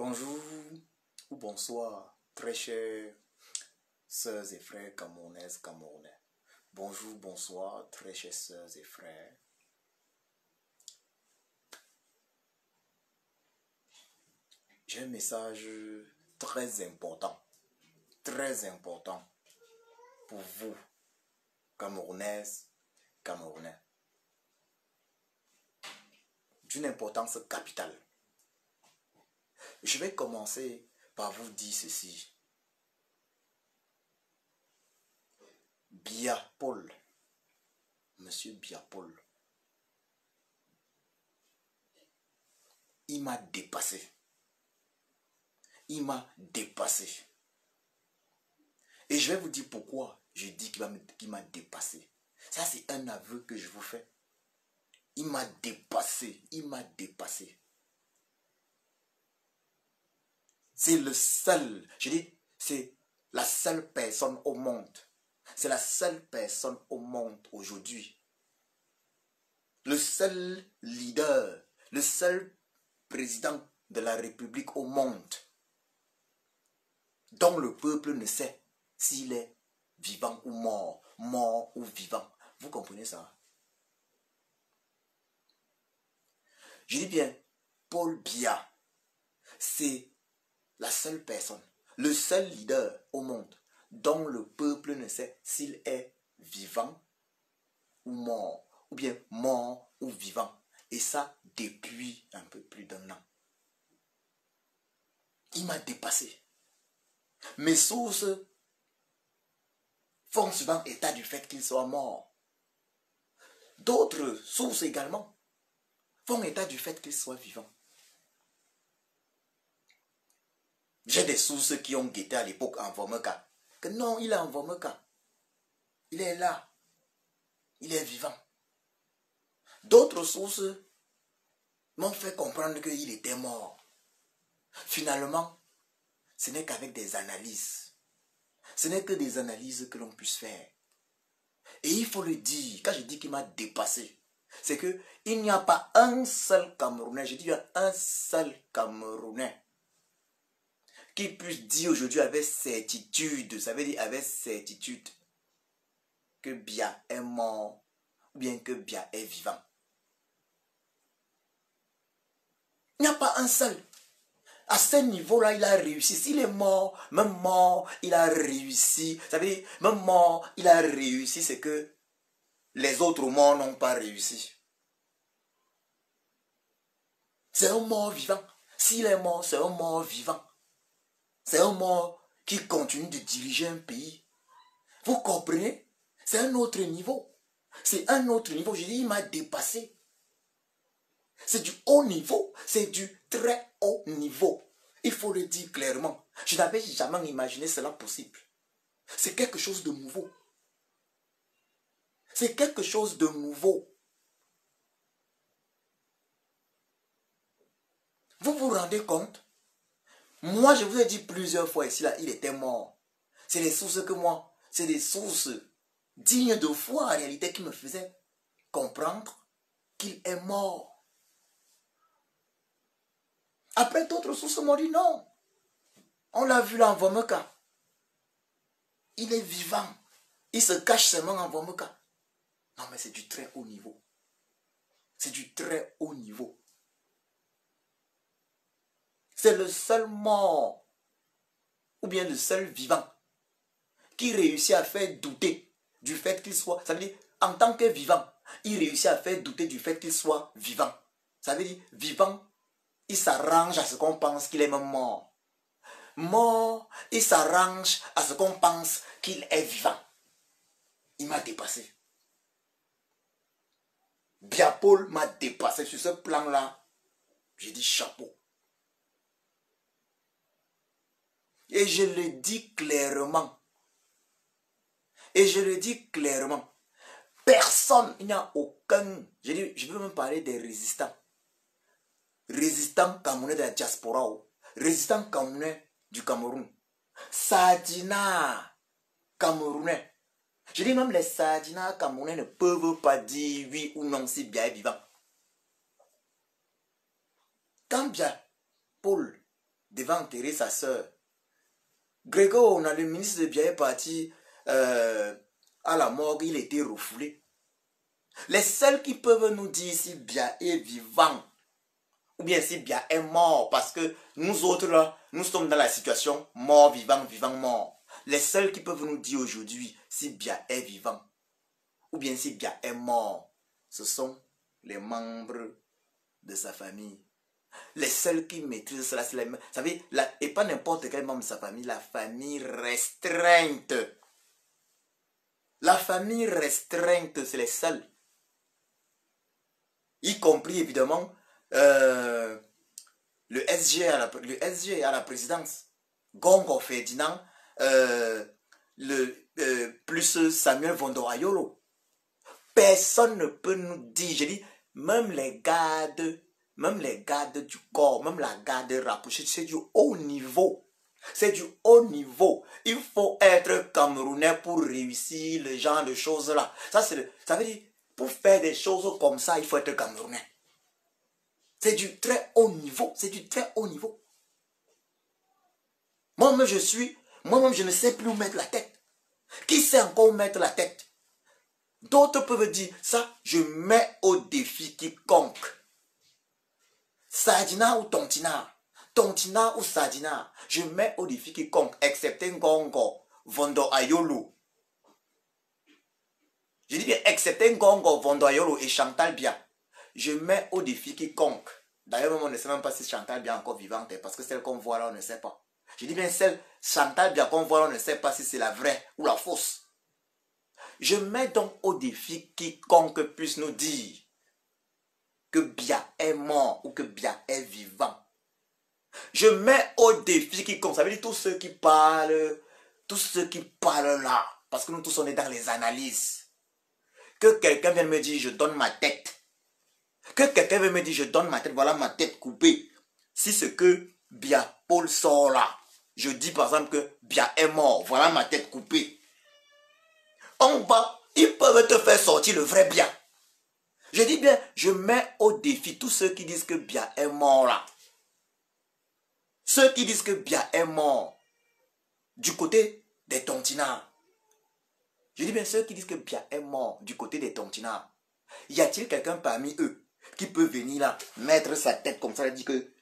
Bonjour ou bonsoir, très chers sœurs et frères camerounaises, camerounais. Bonjour, bonsoir, très chers sœurs et frères. J'ai un message très important pour vous, camerounaises, camerounais. D'une importance capitale. Je vais commencer par vous dire ceci. Biya Paul, Monsieur Biya Paul, il m'a dépassé. Il m'a dépassé. Et je vais vous dire pourquoi je dis qu'il m'a dépassé. Ça, c'est un aveu que je vous fais. Il m'a dépassé. Il m'a dépassé. C'est le seul, je dis, c'est la seule personne au monde. C'est la seule personne au monde aujourd'hui. Le seul leader, le seul président de la République au monde dont le peuple ne sait s'il est vivant ou mort, mort ou vivant. Vous comprenez ça? Je dis bien, Paul Biya, c'est la seule personne, le seul leader au monde dont le peuple ne sait s'il est vivant ou mort, ou bien mort ou vivant. Et ça depuis un peu plus d'1 an. Il m'a dépassé. Mes sources font souvent état du fait qu'il soit mort. D'autres sources également font état du fait qu'il soit vivant. J'ai des sources qui ont guetté à l'époque en Vomeka. Que non, il est en Vomeka. Il est là. Il est vivant. D'autres sources m'ont fait comprendre qu'il était mort. Finalement, ce n'est qu'avec des analyses. Ce n'est que des analyses que l'on puisse faire. Et il faut le dire, quand je dis qu'il m'a dépassé, c'est qu'il n'y a pas un seul Camerounais, je dis un seul Camerounais, qui puisse dire aujourd'hui avec certitude, ça veut dire avec certitude, que Biya est mort, ou bien que Biya est vivant. Il n'y a pas un seul. À ce niveau-là, il a réussi. S'il est mort, même mort, il a réussi. Ça veut dire, même mort, il a réussi, c'est que les autres morts n'ont pas réussi. C'est un mort vivant. S'il est mort, c'est un mort vivant. C'est un mort qui continue de diriger un pays. Vous comprenez? C'est un autre niveau. C'est un autre niveau. Je dis, il m'a dépassé. C'est du haut niveau. C'est du très haut niveau. Il faut le dire clairement. Je n'avais jamais imaginé cela possible. C'est quelque chose de nouveau. C'est quelque chose de nouveau. Vous vous rendez compte? Moi, je vous ai dit plusieurs fois ici, là, il était mort. C'est des sources que moi, c'est des sources dignes de foi en réalité qui me faisaient comprendre qu'il est mort. Après, d'autres sources m'ont dit non. On l'a vu là en Vomeka. Il est vivant. Il se cache seulement en Vomeka. Non, mais c'est du très haut niveau. C'est du très haut niveau. C'est le seul mort, ou bien le seul vivant, qui réussit à faire douter du fait qu'il soit, ça veut dire, en tant que vivant, il réussit à faire douter du fait qu'il soit vivant. Ça veut dire, vivant, il s'arrange à ce qu'on pense qu'il est même mort. Mort, il s'arrange à ce qu'on pense qu'il est vivant. Il m'a dépassé. Biya Paul m'a dépassé sur ce plan-là. J'ai dit chapeau. Et je le dis clairement. Et je le dis clairement. Personne, il n'y a aucun... Je veux même parler des résistants. Résistants camerounais de la diaspora. Résistants camerounais du Cameroun. Sardinats camerounais. Je dis même les sardinats camerounais ne peuvent pas dire oui ou non si Biya est vivant. Quand Biya Paul devant enterrer sa soeur. Grégo, on a le ministre de Bia est parti à la morgue, il était refoulé. Les seuls qui peuvent nous dire si Bia est vivant ou bien si Bia est mort, parce que nous autres là, nous sommes dans la situation mort, vivant, vivant, mort. Les seuls qui peuvent nous dire aujourd'hui si Bia est vivant ou bien si Bia est mort, ce sont les membres de sa famille. Les seuls qui maîtrisent cela, c'est les mêmes. Vous savez, et pas n'importe quel membre de sa famille, la famille restreinte. La famille restreinte, c'est les seuls. Y compris évidemment le SG à la présidence. Gongo Ferdinand, plus Samuel Vondo Ayolo. Personne ne peut nous dire, je dis, même les gardes du corps, même la garde rapprochée, c'est du haut niveau. C'est du haut niveau. Il faut être camerounais pour réussir le genre de choses-là. Ça veut dire, pour faire des choses comme ça, il faut être camerounais. C'est du très haut niveau. C'est du très haut niveau. Moi-même, je ne sais plus où mettre la tête. Qui sait encore où mettre la tête? D'autres peuvent dire, ça, je mets au défi quiconque. Sardina ou Tontina, Tontina ou Sardina, je mets au défi quiconque, excepté Ngongo, Vondo Ayolo. Je dis bien, excepté Ngongo, Vondo Ayolo et Chantal Bia, je mets au défi quiconque. D'ailleurs, on ne sait même pas si Chantal Bia est encore vivante, parce que celle qu'on voit là, on ne sait pas. Je dis bien, celle Chantal Bia qu'on voit là, on ne sait pas si c'est la vraie ou la fausse. Je mets donc au défi quiconque puisse nous dire que Bia est mort ou que Bia est vivant. Je mets au défi quiconque, ça veut dire tous ceux qui parlent là, parce que nous tous on est dans les analyses. Que quelqu'un vienne me dire je donne ma tête. Que quelqu'un vienne me dire je donne ma tête, voilà ma tête coupée. Si ce que Bia Paul sort là, je dis par exemple que Bia est mort, voilà ma tête coupée. En bas, ils peuvent te faire sortir le vrai Bia. Je dis bien, je mets au défi tous ceux qui disent que Bia est mort là. Ceux qui disent que Bia est mort du côté des Tontinards. Je dis bien ceux qui disent que Bia est mort du côté des Tontinards. Y a-t-il quelqu'un parmi eux qui peut venir là, mettre sa tête comme ça et dire que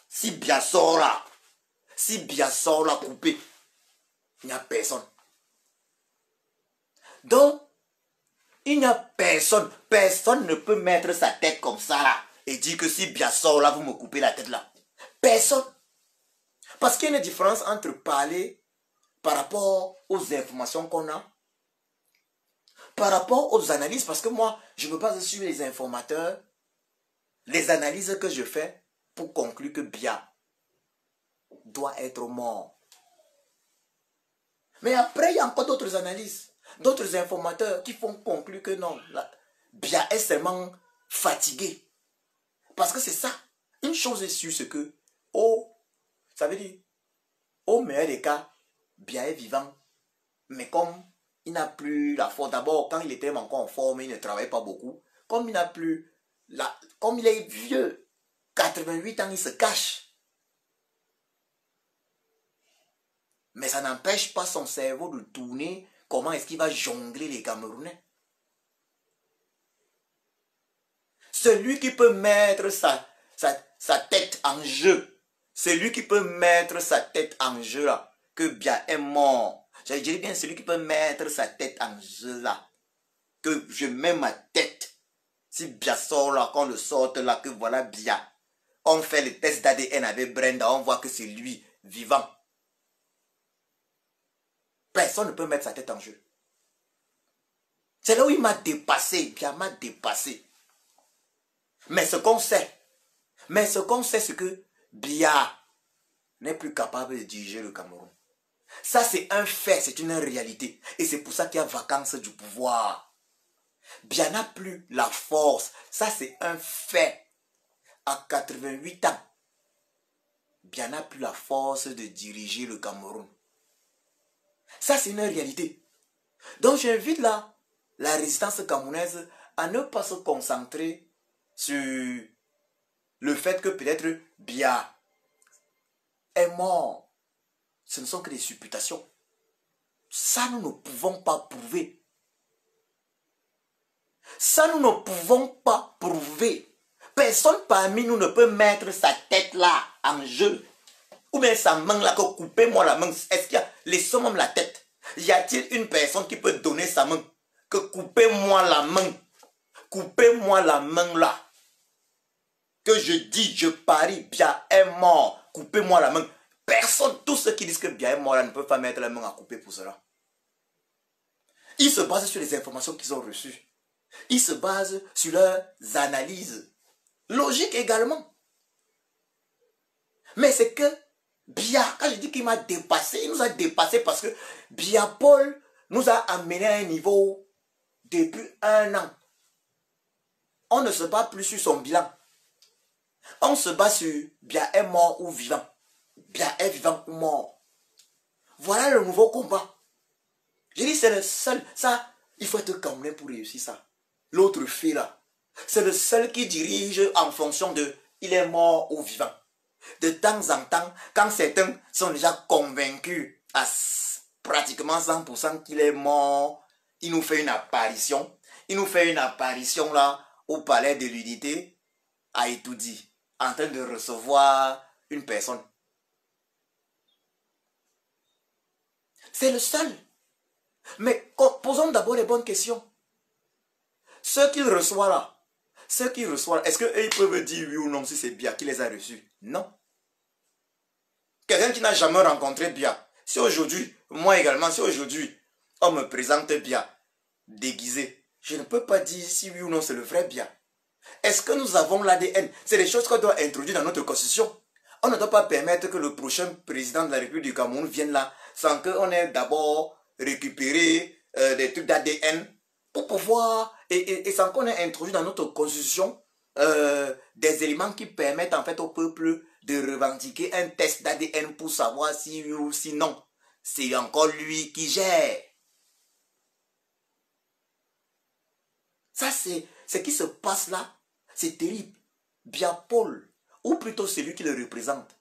si Bia sort là coupé, il n'y a personne. Donc, il n'y a personne. Personne ne peut mettre sa tête comme ça là et dire que si Bia sort là, vous me coupez la tête là. Personne. Parce qu'il y a une différence entre parler par rapport aux informations qu'on a, par rapport aux analyses, parce que moi, je me base sur les informateurs, les analyses que je fais pour conclure que Bia doit être mort. Mais après, il y a encore d'autres analyses, d'autres informateurs qui font conclure que non, Bia est seulement fatigué. Parce que c'est ça. Une chose est sûre, c'est que, ça veut dire, au meilleur des cas, Bia est vivant. Mais comme il n'a plus la force, d'abord, quand il était encore en forme, il ne travaillait pas beaucoup. Comme il n'a plus, comme il est vieux, 88 ans, il se cache. Mais ça n'empêche pas son cerveau de tourner. Comment est-ce qu'il va jongler les Camerounais? Celui qui peut mettre sa tête en jeu, celui qui peut mettre sa tête en jeu là, que Bia est mort. Je dis bien celui qui peut mettre sa tête en jeu là, que je mets ma tête. Si Bia sort là, qu'on le sorte là, que voilà Bia. On fait le test d'ADN avec Brenda, on voit que c'est lui, vivant. Personne ne peut mettre sa tête en jeu. C'est là où il m'a dépassé, Bia m'a dépassé. Mais ce qu'on sait, c'est que Bia n'est plus capable de diriger le Cameroun. Ça, c'est un fait, c'est une réalité. Et c'est pour ça qu'il y a vacance du pouvoir. Bia n'a plus la force. Ça, c'est un fait. À 88 ans, Bia n'a plus la force de diriger le Cameroun. Ça, c'est une réalité. Donc, j'invite la résistance camerounaise à ne pas se concentrer sur le fait que peut-être Bia est mort. Ce ne sont que des supputations. Ça, nous ne pouvons pas prouver. Ça, nous ne pouvons pas prouver. Personne parmi nous ne peut mettre sa tête là en jeu. Ou bien sa main là, que coupez-moi la main. Est-ce qu'il y a, laissons-moi la tête. Y a-t-il une personne qui peut donner sa main? Que coupez-moi la main. Coupez-moi la main là. Que je dis, je parie, Bia est mort. Coupez-moi la main. Personne, tous ceux qui disent que Bia est mort là ne peuvent pas mettre la main à couper pour cela. Ils se basent sur les informations qu'ils ont reçues. Ils se basent sur leurs analyses. Logiques également. Mais c'est que Bia, quand je dis qu'il m'a dépassé, il nous a dépassé parce que Bia Paul nous a amené à un niveau depuis 1 an. On ne se bat plus sur son bilan. On se bat sur Bia est mort ou vivant. Bia est vivant ou mort. Voilà le nouveau combat. Je dis c'est le seul. Ça, il faut être camelin pour réussir ça. L'autre fait là. C'est le seul qui dirige en fonction de il est mort ou vivant. De temps en temps, quand certains sont déjà convaincus à pratiquement 100% qu'il est mort, il nous fait une apparition. Il nous fait une apparition là au palais de l'unité à Etoudi, en train de recevoir une personne. C'est le seul. Mais posons d'abord les bonnes questions. Ceux qu'il reçoit là, est-ce qu'ils peuvent dire oui ou non si c'est Bia qui les a reçus? Non. Quelqu'un qui n'a jamais rencontré Bia. Si aujourd'hui, moi également, si aujourd'hui, on me présente Bia déguisé, je ne peux pas dire si oui ou non c'est le vrai Bia. Est-ce que nous avons l'ADN? C'est des choses qu'on doit introduire dans notre constitution. On ne doit pas permettre que le prochain président de la République du Cameroun vienne là sans qu'on ait d'abord récupéré des trucs d'ADN pour pouvoir, et sans qu'on ait introduit dans notre constitution des éléments qui permettent en fait au peuple de revendiquer un test d'ADN pour savoir si oui ou si non. C'est encore lui qui gère. Ça, c'est ce qui se passe là. C'est terrible. Bia Paul, ou plutôt celui qui le représente,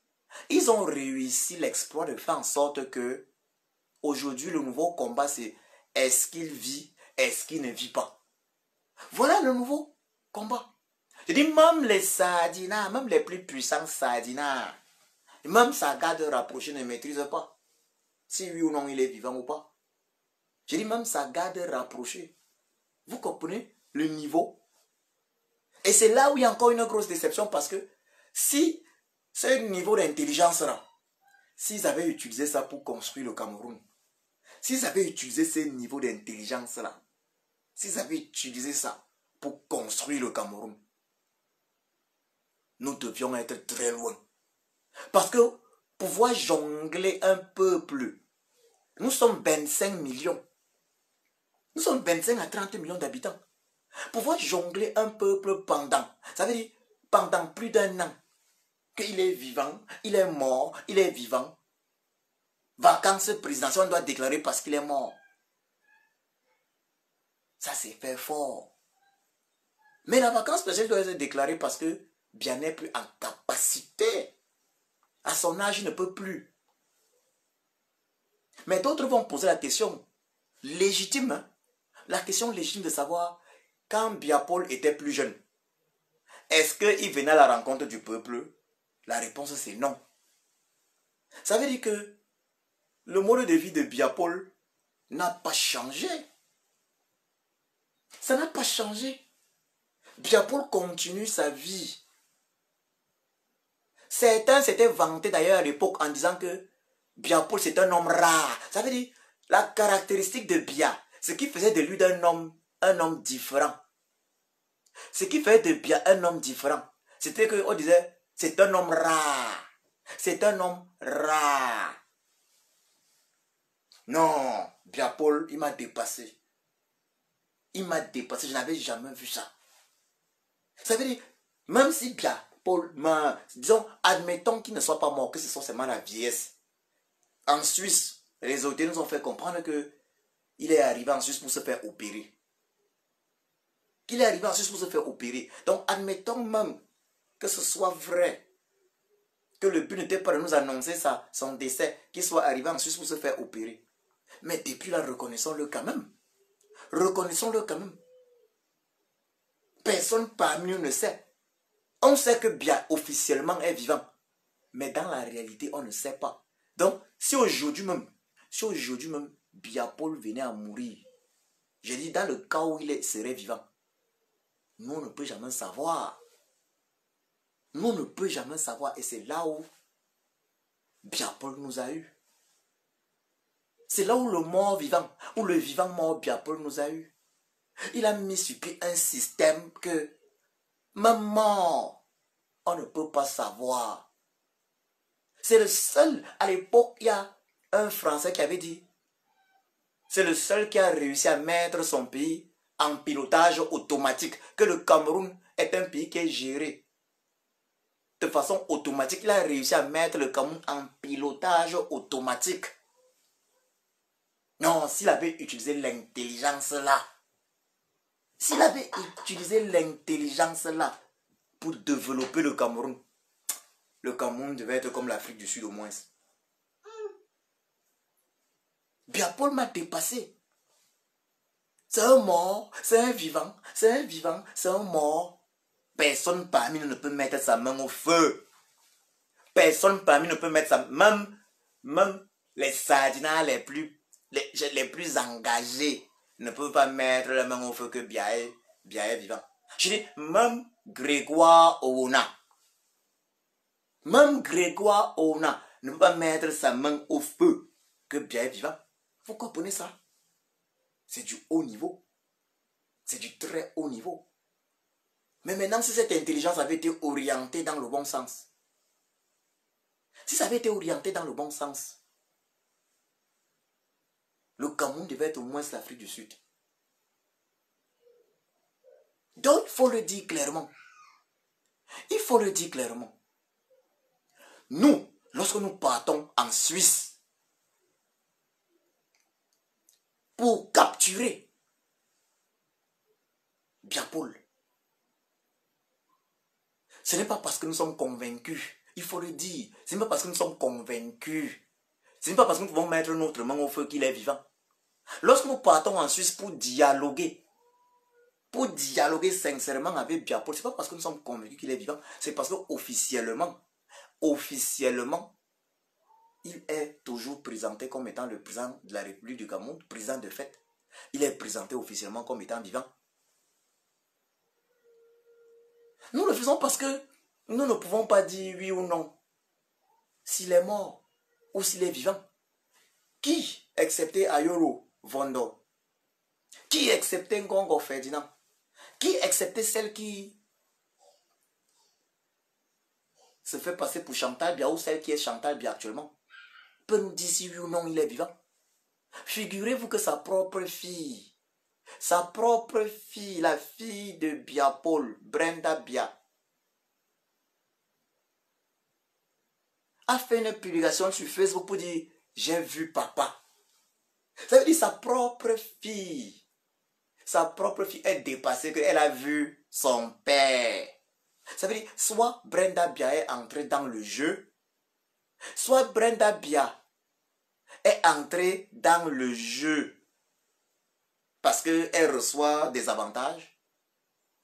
ils ont réussi l'exploit de faire en sorte que aujourd'hui, le nouveau combat, c'est est-ce qu'il vit, est-ce qu'il ne vit pas. Voilà le nouveau combat. Je dis, même les Sadina, même les plus puissants Sadina, même sa garde rapprochée ne maîtrise pas si oui ou non il est vivant ou pas. Je dis, même sa garde rapprochée. Vous comprenez le niveau? Et c'est là où il y a encore une grosse déception parce que si ce niveau d'intelligence là, s'ils avaient utilisé ça pour construire le Cameroun, s'ils avaient utilisé ce niveau d'intelligence là, s'ils avaient utilisé ça pour construire le Cameroun, nous devions être très loin. Parce que pouvoir jongler un peuple, nous sommes 25 millions. Nous sommes 25 à 30 millions d'habitants. Pouvoir jongler un peuple pendant, ça veut dire pendant plus d'1 an, qu'il est vivant, il est mort, il est vivant. Vacances présidentielles, on doit déclarer parce qu'il est mort. Ça, c'est fait fort. Mais la vacance présidentielle doit être déclarée parce que Bia n'est plus en capacité. À son âge, il ne peut plus. Mais d'autres vont poser la question légitime, hein? La question légitime de savoir, quand Bia Paul était plus jeune, est-ce qu'il venait à la rencontre du peuple? La réponse c'est non. Ça veut dire que le mode de vie de Bia Paul n'a pas changé. Ça n'a pas changé. Bia Paul continue sa vie. Certains s'étaient vantés d'ailleurs à l'époque en disant que Bia Paul c'est un homme rare. Ça veut dire la caractéristique de Bia, ce qui faisait de lui un homme différent. Ce qui fait de Bia un homme différent, c'était qu'on disait c'est un homme rare. C'est un homme rare. Non, Bia Paul, il m'a dépassé. Il m'a dépassé, je n'avais jamais vu ça. Ça veut dire, même si Bia Paul, disons, admettons qu'il ne soit pas mort, que ce soit seulement la vieillesse. En Suisse, les autorités nous ont fait comprendre que il est arrivé en Suisse pour se faire opérer. Qu'il est arrivé en Suisse pour se faire opérer. Donc, admettons même que ce soit vrai. que le but n'était pas de nous annoncer son décès, qu'il soit arrivé en Suisse pour se faire opérer. Mais depuis là, reconnaissons-le quand même. Reconnaissons-le quand même. Personne parmi nous ne sait. On sait que Bia officiellement est vivant. Mais dans la réalité, on ne sait pas. Donc, si aujourd'hui même, Bia Paul venait à mourir, je dis dans le cas où il serait vivant, nous on ne peut jamais savoir. Nous ne peut jamais savoir. Et c'est là où Bia Paul nous a eu. C'est là où le mort vivant, où le vivant mort Bia Paul nous a eu. Il a mis sur pied un système que même mort, on ne peut pas savoir. C'est le seul, à l'époque, il y a un Français qui avait dit, c'est le seul qui a réussi à mettre son pays en pilotage automatique, que le Cameroun est un pays qui est géré de façon automatique. Il a réussi à mettre le Cameroun en pilotage automatique. Non, s'il avait utilisé l'intelligence là, s'il avait utilisé l'intelligence là pour développer le Cameroun devait être comme l'Afrique du Sud au moins. Bia Paul m'a dépassé. C'est un mort, c'est un vivant, c'est un vivant, c'est un mort. Personne parmi nous ne peut mettre sa main au feu. Personne parmi nous ne peut mettre sa main. Même les sardinats les plus engagés ne peuvent pas mettre la main au feu que Bia est vivant. Je dis, même Grégoire Oona. Même Grégoire Oona ne peut pas mettre sa main au feu que Bia est vivant. Vous comprenez ça? C'est du haut niveau. C'est du très haut niveau. Mais maintenant, si cette intelligence avait été orientée dans le bon sens, si ça avait été orienté dans le bon sens, le Cameroun devait être au moins l'Afrique du Sud. Donc, il faut le dire clairement. Il faut le dire clairement. Nous, lorsque nous partons en Suisse pour capturer Bia Paul, ce n'est pas parce que nous sommes convaincus. Il faut le dire. Ce n'est pas parce que nous sommes convaincus. Ce n'est pas parce que nous pouvons mettre notre main au feu qu'il est vivant. Lorsque nous partons en Suisse pour dialoguer sincèrement avec Bia Paul, ce n'est pas parce que nous sommes convaincus qu'il est vivant. C'est parce qu'officiellement, il est toujours présenté comme étant le président de la République du Cameroun, président de fait. Il est présenté officiellement comme étant vivant. Nous le faisons parce que nous ne pouvons pas dire oui ou non s'il est mort ou s'il est vivant. Qui, excepté Ayoro Vondo, qui, excepté Ngongo Ferdinand, qui, excepté celle qui se fait passer pour Chantal Bia ou celle qui est Chantal Bia actuellement, peut nous dire si oui ou non il est vivant? Figurez-vous que sa propre fille, la fille de Bia Paul, Brenda Bia, a fait une publication sur Facebook pour dire « J'ai vu papa ». Ça veut dire sa propre fille est dépassée, qu'elle a vu son père. Ça veut dire soit Brenda Bia est entrée dans le jeu, soit Brenda Bia est entrée dans le jeu parce qu'elle reçoit des avantages.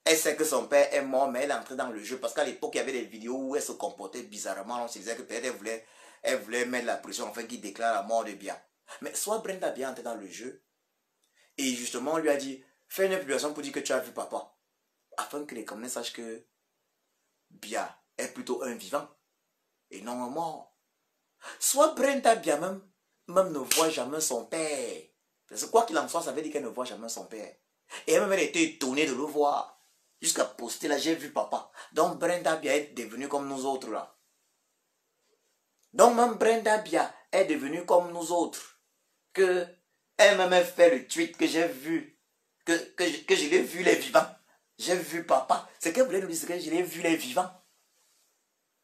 Elle sait que son père est mort, mais elle est entrée dans le jeu parce qu'à l'époque, il y avait des vidéos où elle se comportait bizarrement. On se disait que peut-être elle voulait mettre la pression afin qu'il déclare la mort de Bia. Mais soit Brenda Bia est entrée dans le jeu et justement, on lui a dit, fais une publication pour dire que tu as vu papa. Afin que les Camerounais sachent que Bia est plutôt un vivant et non un mort. Soit Brenda Bia même ne voit jamais son père. Parce que quoi qu'il en soit, ça veut dire qu'elle ne voit jamais son père. Et elle-même, elle était étonnée de le voir. Jusqu'à poster là, j'ai vu papa. Donc Brenda Bia est devenue comme nous autres là. Donc même Brenda Bia est devenue comme nous autres. Que elle-même fait le tweet que j'ai vu. Que je l'ai vu les vivants. J'ai vu papa. C'est qu'elle voulait nous dire que je l'ai vu les vivants.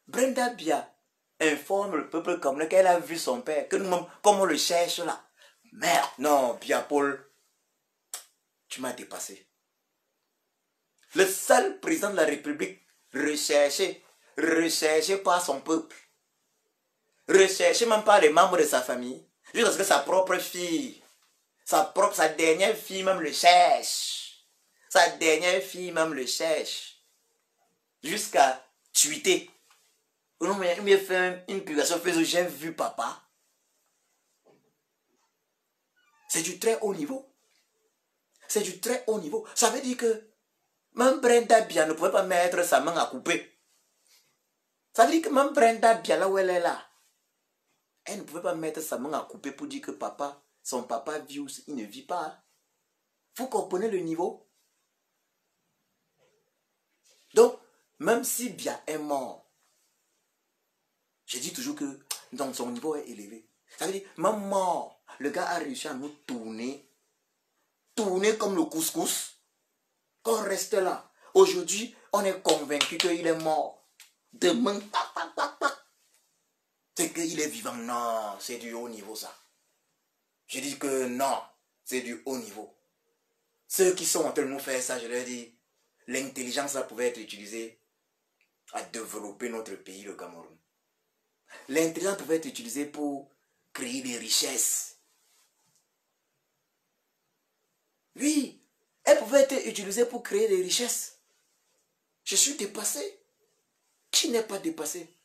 Brenda Bia informe le peuple comme qu'elle a vu son père. Que nous-mêmes, comme on le cherche là. Merde, non, Bia Paul, tu m'as dépassé. Le seul président de la République recherché par son peuple. rechercher même pas les membres de sa famille, jusqu'à ce que sa propre fille, sa dernière fille même le cherche. Sa dernière fille même le cherche. Jusqu'à tweeter. On m'a fait une publication Facebook, j'ai vu papa. C'est du très haut niveau. C'est du très haut niveau. Ça veut dire que même Brenda Bia ne pouvait pas mettre sa main à couper. Ça veut dire que même Brenda Bia, là où elle est là, elle ne pouvait pas mettre sa main à couper pour dire que papa, son papa vit ou il ne vit pas. Vous comprenez le niveau? Donc, même si Bia est mort, je dis toujours que donc, son niveau est élevé. Ça veut dire, même mort, le gars a réussi à nous tourner comme le couscous, qu'on reste là. Aujourd'hui, on est convaincu qu'il est mort. Demain, c'est qu'il est vivant. Non, c'est du haut niveau ça. Je dis que non, c'est du haut niveau. Ceux qui sont en train de nous faire ça, je leur dis, l'intelligence là pouvait être utilisée à développer notre pays, le Cameroun. L'intelligence pouvait être utilisée pour créer des richesses. Oui, elle pouvait être utilisée pour créer des richesses. Je suis dépassé. Qui n'est pas dépassé?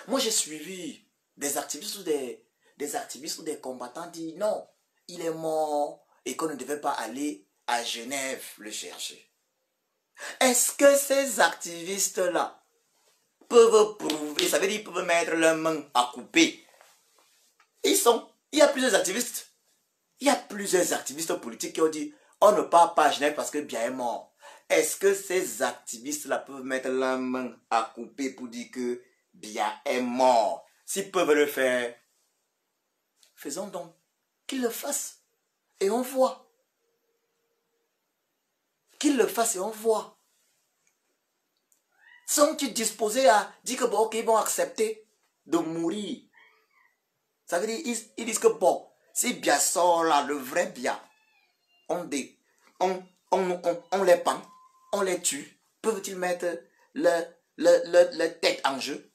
Moi, j'ai suivi des activistes ou des activistes ou des combattants dire non, il est mort et qu'on ne devait pas aller à Genève le chercher. Est-ce que ces activistes-là peuvent prouver, ça veut dire qu'ils peuvent mettre leurs mains à couper? Il y a plusieurs activistes. Il y a plusieurs activistes politiques qui ont dit on ne part pas à Genève parce que Bia est mort. Est-ce que ces activistes-là peuvent mettre leurs mains à couper pour dire que Bia est mort? S'ils peuvent le faire, faisons donc qu'ils le fassent. Et on voit. Qu'ils le fassent et on voit. Sont-ils disposés à dire que bon, ok, ils vont accepter de mourir? Ça veut dire, ils disent que bon, si Bia sort là, le vrai Bia, on les pend, on les tue. Peuvent-ils mettre leur tête en jeu?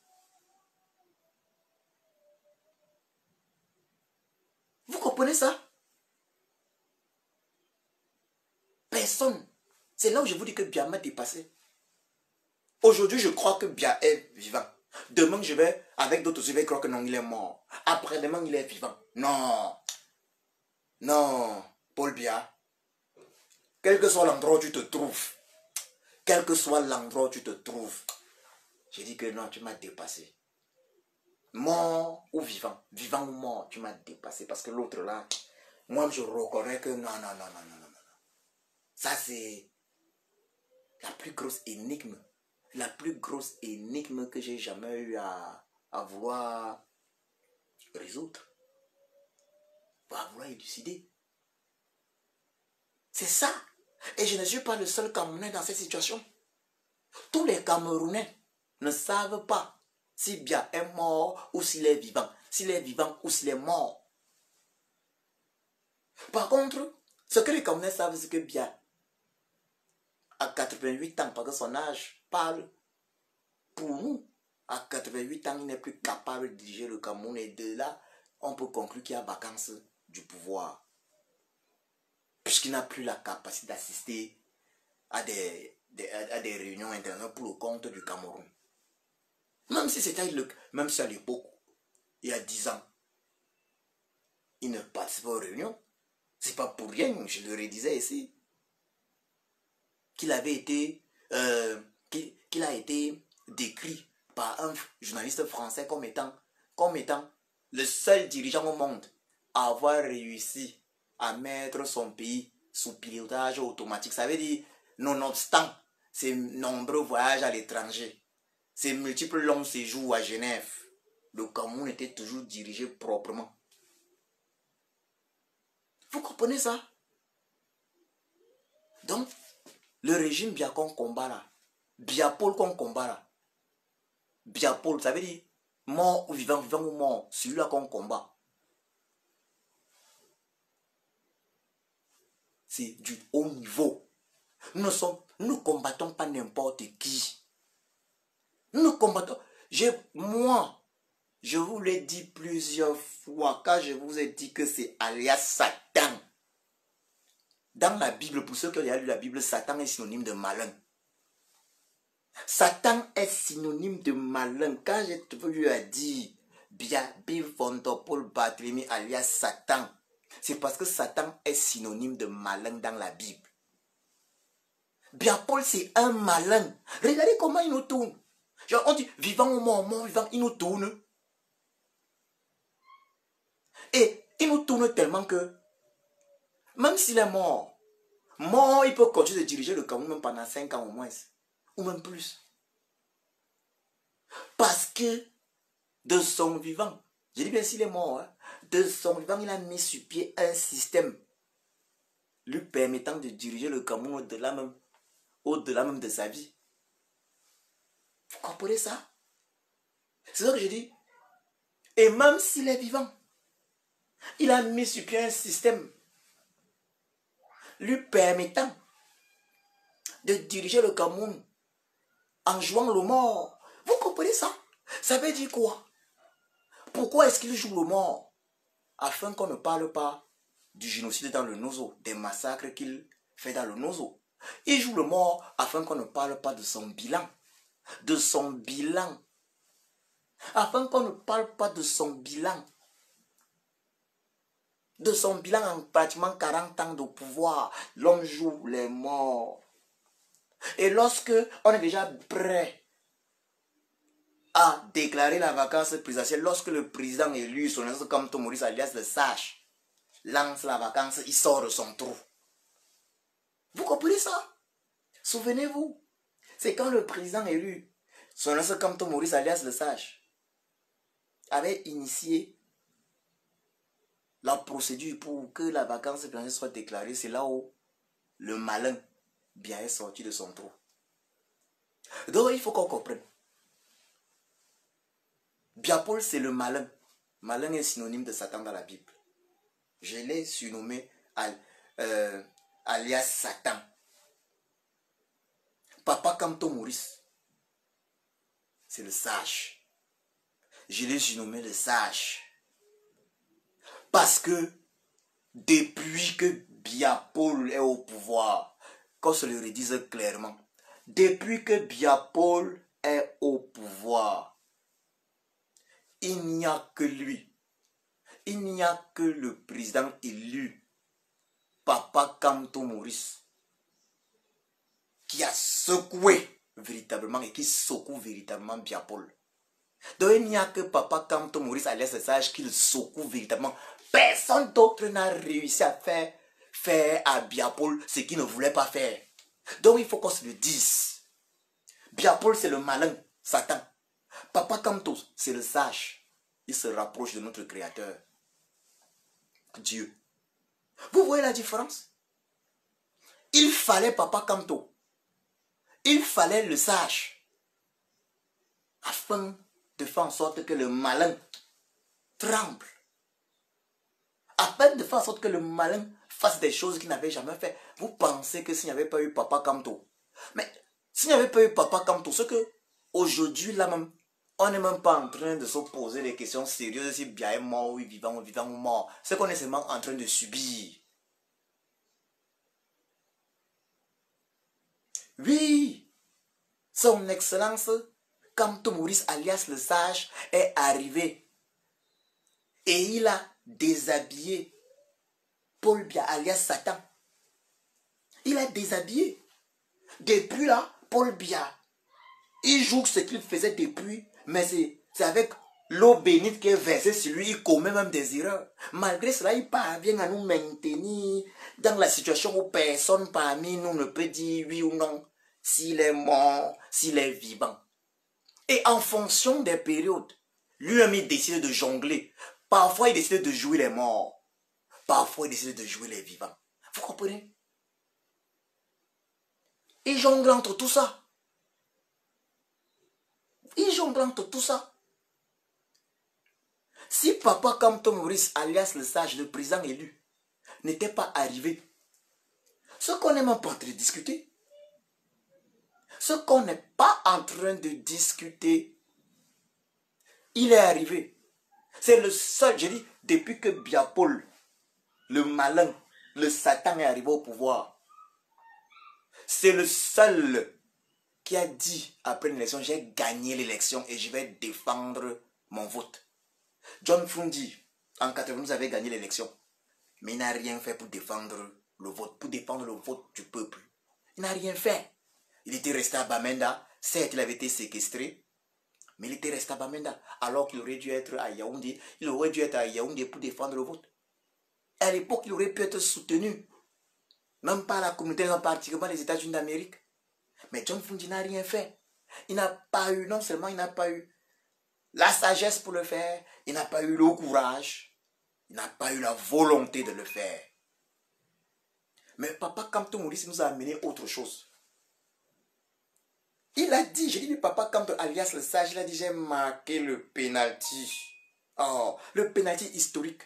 Vous comprenez ça? Personne. C'est là où je vous dis que Bia m'a dépassé. Aujourd'hui, je crois que Bia est vivant. Demain, je vais, avec d'autres, je vais croire que non, il est mort. Après-demain, il est vivant. Non. Non, Paul Bia. Quel que soit l'endroit où tu te trouves, quel que soit l'endroit où tu te trouves, j'ai dit que non, tu m'as dépassé. Mort ou vivant, vivant ou mort, tu m'as dépassé. Parce que l'autre là, moi je reconnais que non. Ça c'est la plus grosse énigme. La plus grosse énigme que j'ai jamais eu à vouloir résoudre. À vouloir élucider. C'est ça. Et je ne suis pas le seul Camerounais dans cette situation. Tous les Camerounais ne savent pas si Bia est mort ou s'il est vivant. S'il est vivant ou s'il est mort. Par contre, ce que les Camerounais savent, c'est que Bia à 88 ans, parce que son âge parle pour nous. À 88 ans, il n'est plus capable de diriger le Cameroun. Et de là, on peut conclure qu'il y a vacance du pouvoir. Puisqu'il n'a plus la capacité d'assister à des réunions internationales pour le compte du Cameroun. Même si c'était même si à l'époque, il y a 10 ans, il ne participe pas aux réunions. C'est pas pour rien, je le redisais ici, qu'il avait été qu'il a été décrit par un journaliste français comme étant le seul dirigeant au monde à avoir réussi à mettre son pays sous pilotage automatique. Ça veut dire, nonobstant ses nombreux voyages à l'étranger, ses multiples longs séjours à Genève, le Cameroun était toujours dirigé proprement. Vous comprenez ça? Donc, le régime Bia qu'on combat là, Bia-Paul qu'on combat là, Bia-Paul, ça veut dire mort ou vivant, vivant ou mort, celui-là qu'on combat. C'est du haut niveau. Nous ne combattons pas n'importe qui. Nous combattons. Moi, Je vous l'ai dit plusieurs fois quand je vous ai dit que c'est alias Satan. Dans la Bible, pour ceux qui ont lu la Bible, Satan est synonyme de malin. Satan est synonyme de malin. Quand je lui ai dit Bill Paul Barthélemy alias Satan, c'est parce que Satan est synonyme de malin dans la Bible. Paul, c'est un malin. Regardez comment il nous tourne. Genre, on dit vivant ou mort, mort, vivant, il nous tourne. Et il nous tourne tellement que, même s'il est mort, il peut continuer de diriger le Cameroun même pendant 5 ans au moins, ou même plus. Parce que de son vivant, je dis bien s'il est mort, hein, de son vivant, il a mis sur pied un système lui permettant de diriger le Cameroun au-delà même de sa vie. Vous comprenez ça? C'est ça que je dis. Et même s'il est vivant, il a mis sur pied un système lui permettant de diriger le Cameroun en jouant le mort. Vous comprenez ça? Ça veut dire quoi? Pourquoi est-ce qu'il joue le mort? Afin qu'on ne parle pas du génocide dans le Nozo, des massacres qu'il fait dans le Nozo. Il joue le mort afin qu'on ne parle pas de son bilan. De son bilan. Afin qu'on ne parle pas de son bilan. De son bilan en pratiquement 40 ans de pouvoir. L'homme joue les morts. Et lorsque on est déjà prêt à déclarer la vacance présidentielle, lorsque le président élu, son nom comme Maurice alias le sage, lance la vacance, il sort de son trou. Vous comprenez ça? Souvenez-vous, c'est quand le président élu, son nom comme Maurice alias le sage, avait initié la procédure pour que la vacance présidentielle soit déclarée. C'est là où le malin bien est sorti de son trou. Donc il faut qu'on comprenne. Paul, c'est le malin. Malin est synonyme de Satan dans la Bible. Je l'ai surnommé alias Satan. Papa Kamto Maurice, c'est le sage. Je l'ai surnommé le sage. Parce que depuis que Paul est au pouvoir, qu'on se le redise clairement, depuis que Paul est au pouvoir, il n'y a que lui. Il n'y a que le président élu, Papa Kamto Maurice, qui a secoué véritablement et qui secoue véritablement Paul. Donc il n'y a que Papa Kamto Maurice alias le sage qui le secoue véritablement. Personne d'autre n'a réussi à faire à Paul ce qu'il ne voulait pas faire. Donc il faut qu'on se le dise. Paul, c'est le malin, Satan. Papa Kamto, c'est le sage. Il se rapproche de notre Créateur, Dieu. Vous voyez la différence? Il fallait Papa Kamto. Il fallait le sage. Afin de faire en sorte que le malin tremble. Afin de faire en sorte que le malin fasse des choses qu'il n'avait jamais fait. Vous pensez que s'il n'y avait pas eu Papa Kamto, mais s'il n'y avait pas eu Papa Kamto, c'est que aujourd'hui là même, on n'est même pas en train de se poser des questions sérieuses si bien est mort ou vivant ou mort. C'est qu'on est seulement en train de subir. Oui, son excellence Kamto Maurice alias le sage est arrivé. Et il a déshabillé Paul Biya alias Satan. Il a déshabillé. Depuis là, Paul Biya, il joue ce qu'il faisait depuis, mais c'est avec l'eau bénite qui est versée sur lui, il commet même des erreurs. Malgré cela, il parvient à nous maintenir dans la situation où personne parmi nous ne peut dire oui ou non, s'il est mort, s'il est vivant. Et en fonction des périodes, lui-même il décide de jongler. Parfois il décide de jouer les morts. Parfois il décide de jouer les vivants. Vous comprenez? Il jongle entre tout ça. Il jongle entre tout ça. Si Papa Kamto Maurice, alias le sage, le président élu, n'était pas arrivé, ce qu'on n'est même pas en train de discuter, ce qu'on n'est pas en train de discuter, il est arrivé. C'est le seul, je dis, depuis que Biapol, le malin, le Satan est arrivé au pouvoir, c'est le seul qui a dit après l'élection, j'ai gagné l'élection et je vais défendre mon vote. John Fundi, en 80, vous avez gagné l'élection, mais il n'a rien fait pour défendre le vote, du peuple. Il n'a rien fait. Il était resté à Bamenda, certes il avait été séquestré, mais il était resté à Bamenda, alors qu'il aurait dû être à Yaoundé. Il aurait dû être à Yaoundé pour défendre le vote. À l'époque, il aurait pu être soutenu, même par la communauté, particulièrement les États-Unis d'Amérique. Mais John Fundi n'a rien fait. Il n'a pas eu, non seulement il n'a pas eu la sagesse pour le faire, il n'a pas eu le courage, il n'a pas eu la volonté de le faire. Mais Papa Kamto Maurice nous a amené autre chose. Il a dit, j'ai dit, Papa Kamto alias le sage, il a dit, j'ai marqué le penalty. Oh, le penalty historique.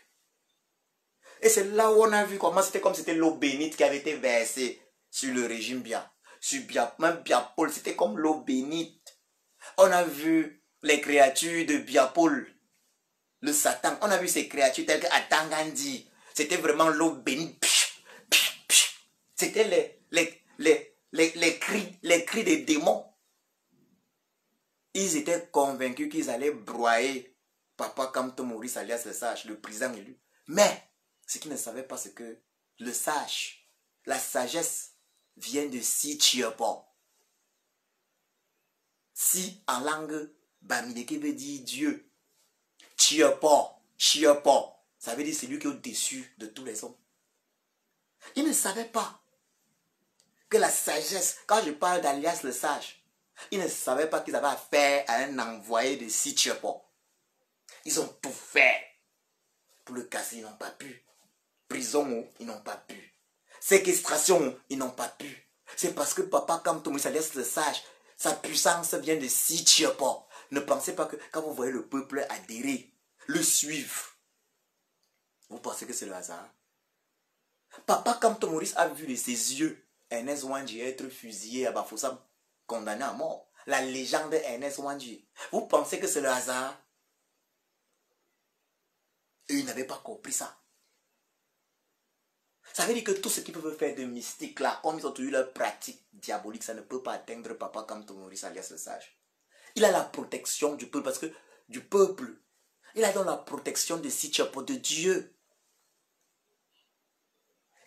Et c'est là où on a vu comment c'était comme c'était l'eau bénite qui avait été versée sur le régime Bia. Sur Bia, même Biapol, c'était comme l'eau bénite. On a vu les créatures de Biapol, le Satan. On a vu ces créatures telles qu'Atangandi. C'était vraiment l'eau bénite. C'était les cris des démons. Ils étaient convaincus qu'ils allaient broyer Papa Kamto Maurice alias le sage, le président élu. Mais ce qu'ils ne savaient pas, c'est que le sage, la sagesse vient de Si Chiapo. Si en langue bamileke veut dire Dieu. Chiapo, Chiapo, ça veut dire celui qui est au-dessus de tous les hommes. Ils ne savaient pas que la sagesse, quand je parle d'alias le sage, ils ne savaient pas qu'ils avaient affaire à un envoyé de Si Chiapo. Ils ont tout fait pour le casser, ils n'ont pas pu. Prison, ils n'ont pas pu. Séquestration, ils n'ont pas pu. C'est parce que Papa Kamto Maurice alias le sage, sa puissance vient de Si Chiapo. Ne pensez pas que quand vous voyez le peuple adhérer, le suivre, vous pensez que c'est le hasard. Papa Kamto Maurice a vu de ses yeux Ernest Ouandji être fusillé à Bafoussam, condamné à mort. La légende Ernest Ouandji. Vous pensez que c'est le hasard? Et ils n'avaient pas compris ça. Ça veut dire que tout ce qu'ils peuvent faire de mystique là, comme ils ont eu leur pratique diabolique, ça ne peut pas atteindre Papa Kamto Maurice alias le sage. Il a la protection du peuple, parce que du peuple, il a donc la protection de Si Chiapo, de Dieu.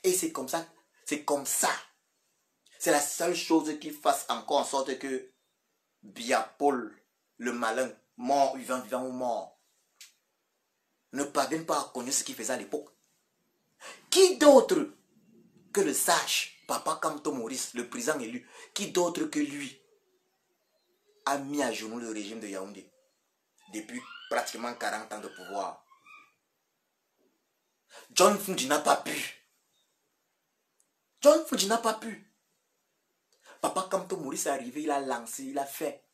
Et c'est comme ça, c'est comme ça. C'est la seule chose qui fasse encore en sorte que Biapol, le malin, mort, vivant, vivant ou mort, ne parvienne pas à connaître ce qu'il faisait à l'époque. Qui d'autre que le sage, Papa Kamto Maurice, le président élu, qui d'autre que lui a mis à genoux le régime de Yaoundé depuis pratiquement 40 ans de pouvoir? John Fundi n'a pas pu. John Fundi n'a pas pu. Papa Kamto Maurice est arrivé, il a lancé, il a fait.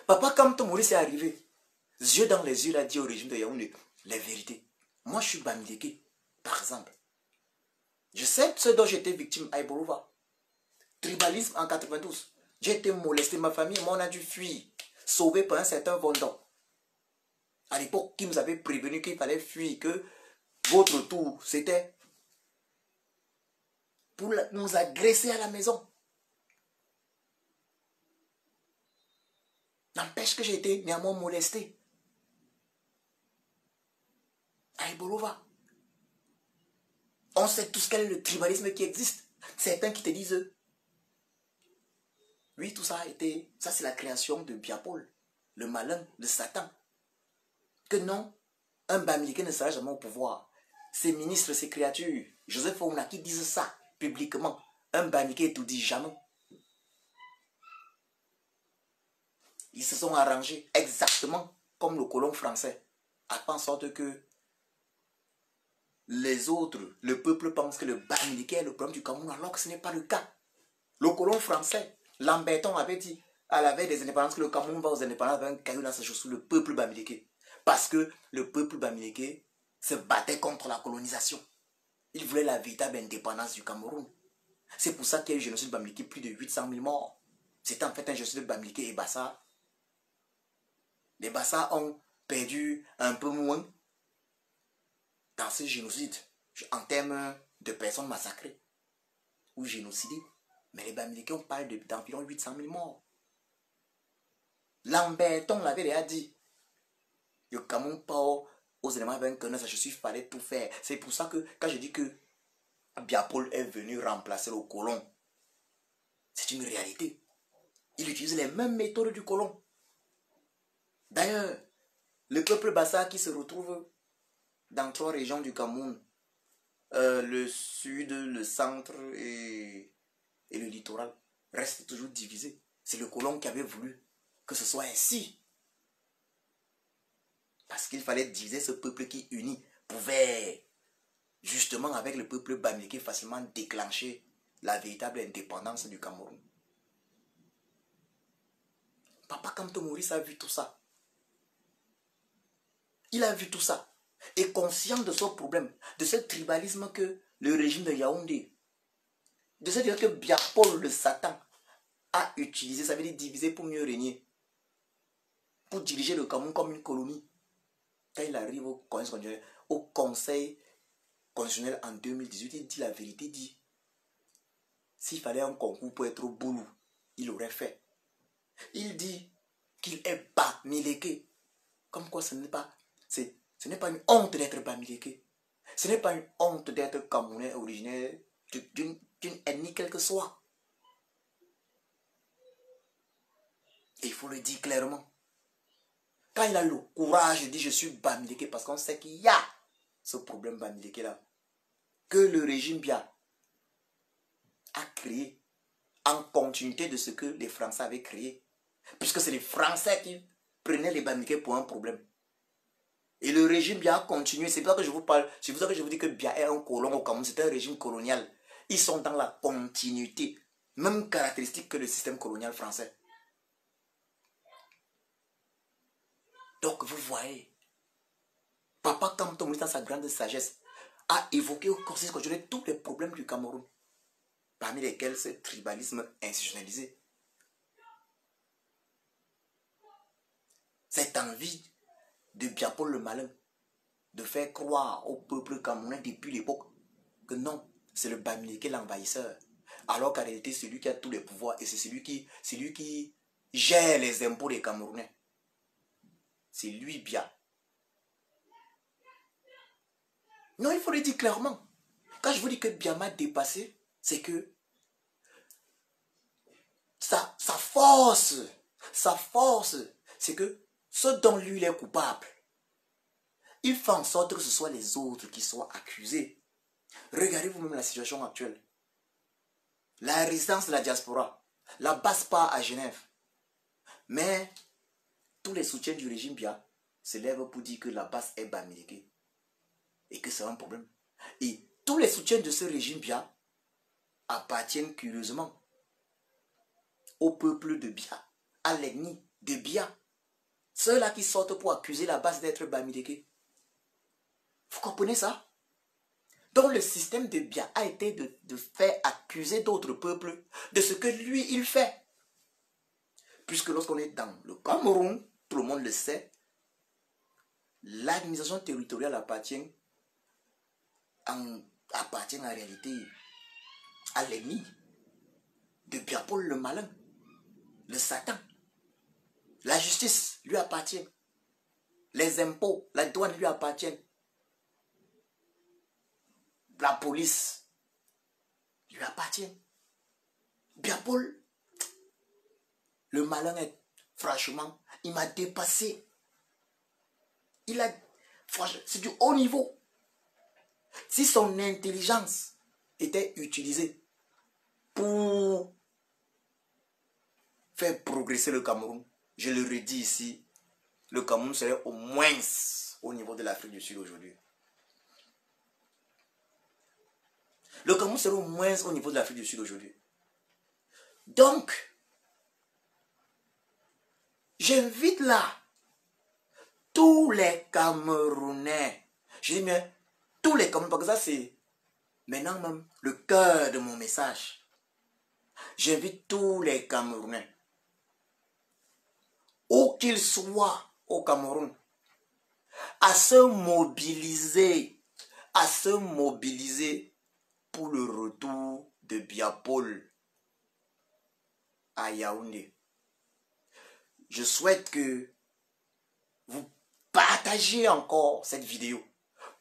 Papa Kamto Maurice est arrivé, yeux dans les yeux, il a dit au régime de Yaoundé les vérités. Moi, je suis Bamileke, par exemple. Je sais ce dont j'étais victime à Iborova. Tribalisme en 92. J'ai été molesté, ma famille, moi, on a dû fuir, sauvé par un certain Vondon. À l'époque, qui nous avait prévenu qu'il fallait fuir, que votre tour, c'était pour nous agresser à la maison. N'empêche que j'ai été néanmoins molesté à Iborova. On sait tous quel est le tribalisme qui existe. Certains qui te disent, oui, tout ça a été, ça c'est la création de Biapol, le malin, de Satan. Que non, un Bamileke ne sera jamais au pouvoir. Ces ministres, ces créatures, Joseph Ouna, qui disent ça publiquement, un Bamileke tout dit jamais. Ils se sont arrangés exactement comme le colon français, à faire en sorte que les autres, le peuple pense que le Bamileke est le problème du Cameroun, alors que ce n'est pas le cas. Le colon français, Lamberton, avait dit à la veille des indépendances que le Cameroun va aux indépendances avec un caillou dans sa chaussure, le peuple Bamileke. Parce que le peuple Bamileke se battait contre la colonisation. Il voulait la véritable indépendance du Cameroun. C'est pour ça qu'il y a eu génocide Bamileke, plus de 800 000 morts. C'était en fait un génocide de Bamileke et Bassa. Les Bassa ont perdu un peu moins dans ce génocide en termes de personnes massacrées ou génocidées. Mais les Bamileke, on parle d'environ 800 000 morts. Lamberton l'avait déjà dit. Le Cameroun pas aux éléments vainqueurs, ça je suis fallait tout faire. C'est pour ça que quand je dis que Biapol est venu remplacer le colon, c'est une réalité. Il utilise les mêmes méthodes du colon. D'ailleurs, le peuple bassa qui se retrouve dans 3 régions du Cameroun, le sud, le centre et le littoral, reste toujours divisé. C'est le colon qui avait voulu que ce soit ainsi. Parce qu'il fallait diviser ce peuple qui, uni, pouvait, justement avec le peuple Bamileke, facilement déclencher la véritable indépendance du Cameroun. Papa Kamto Maurice a vu tout ça. Il a vu tout ça. Et conscient de son problème, de ce tribalisme que le régime de Yaoundé, de ce dire que Biapol, le Satan, a utilisé, ça veut dire diviser pour mieux régner, pour diriger le Cameroun comme une colonie. Quand il arrive au Conseil constitutionnel en 2018, il dit la vérité, dit s'il fallait un concours pour être au boulot, il aurait fait. Il dit qu'il est Bamileke. Comme quoi ce n'est pas une honte d'être Bamileke. Ce n'est pas une honte d'être Camerounais originaire d'une ethnie quelle que soit. Et il faut le dire clairement. Quand il a le courage de dire je suis Bamileke, parce qu'on sait qu'il y a ce problème Bamileke là, que le régime Bia a créé en continuité de ce que les Français avaient créé. Puisque c'est les Français qui prenaient les Bamileke pour un problème. Et le régime Bia a continué. C'est pour ça que je vous parle, c'est pour ça que je vous dis que Bia est un colon au Cameroun. C'est un régime colonial. Ils sont dans la continuité. Même caractéristique que le système colonial français. Donc vous voyez, Papa Kamto Maurice dans sa grande sagesse a évoqué au Conseil constitutionnel tous les problèmes du Cameroun. Parmi lesquels ce tribalisme institutionnalisé. Cette envie de Biapol le malin de faire croire au peuple camerounais depuis l'époque que non, c'est le Bamileke l'envahisseur. Alors qu'en réalité, c'est lui qui a tous les pouvoirs et c'est celui qui gère les impôts des Camerounais. C'est lui Bia. Non, il faut le dire clairement. Quand je vous dis que Bia m'a dépassé, c'est que sa force, c'est que ce dont lui il est coupable, il fait en sorte que ce soit les autres qui soient accusés. Regardez vous-même la situation actuelle. La résistance de la diaspora, la base part à Genève. Mais tous les soutiens du régime Bia se lèvent pour dire que la base est Bamileke et que c'est un problème. Et tous les soutiens de ce régime Bia appartiennent curieusement au peuple de Bia, à l'ennemi de Bia. Ceux-là qui sortent pour accuser la base d'être Bamileke. Vous comprenez ça? Donc le système de Bia a été de faire accuser d'autres peuples de ce que lui il fait. Puisque lorsqu'on est dans le Cameroun, tout le monde le sait, l'administration territoriale appartient en réalité à l'ennemi de Biapol le malin, le Satan. La justice lui appartient. Les impôts, la douane lui appartiennent. La police lui appartient. Biapol, le malin est, franchement, il m'a dépassé. Franchement, c'est du haut niveau. Si son intelligence était utilisée pour faire progresser le Cameroun, je le redis ici, le Cameroun serait au moins au niveau de l'Afrique du Sud aujourd'hui. Le Cameroun serait au moins au niveau de l'Afrique du Sud aujourd'hui. Donc, j'invite là tous les Camerounais. Je dis bien tous les Camerounais, parce que ça c'est maintenant même le cœur de mon message. J'invite tous les Camerounais, où qu'ils soient au Cameroun, à se mobiliser pour le retour de Biapol à Yaoundé. Je souhaite que vous partagiez encore cette vidéo.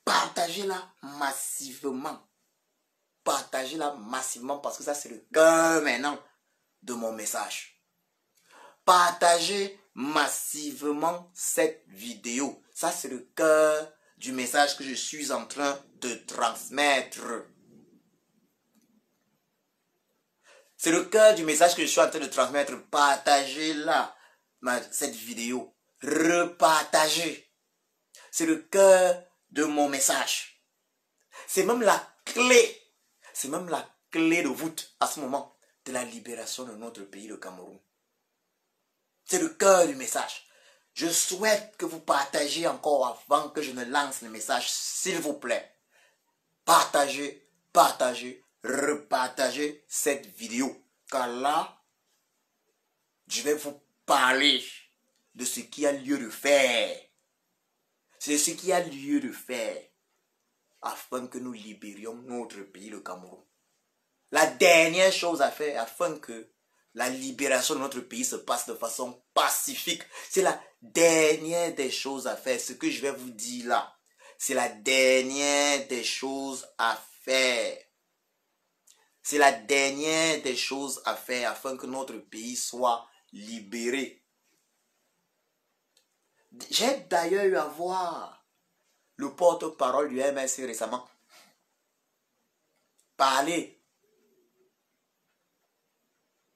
Partagez-la massivement. Partagez-la massivement parce que ça c'est le cœur maintenant de mon message. Partagez massivement cette vidéo. Ça c'est le cœur du message que je suis en train de transmettre. C'est le cœur du message que je suis en train de transmettre. Partagez-la, cette vidéo. Repartagez. C'est le cœur de mon message. C'est même la clé. C'est même la clé de voûte à ce moment de la libération de notre pays, le Cameroun. C'est le cœur du message. Je souhaite que vous partagiez encore avant que je ne lance le message, s'il vous plaît. Partagez, partagez, repartagez cette vidéo. Car là, je vais vous parler de ce qui a lieu de faire. C'est ce qui a lieu de faire afin que nous libérions notre pays, le Cameroun. La dernière chose à faire afin que la libération de notre pays se passe de façon pacifique. C'est la dernière des choses à faire. Ce que je vais vous dire là, c'est la dernière des choses à faire. C'est la dernière des choses à faire afin que notre pays soit libéré. J'ai d'ailleurs eu à voir le porte-parole du MSC récemment parler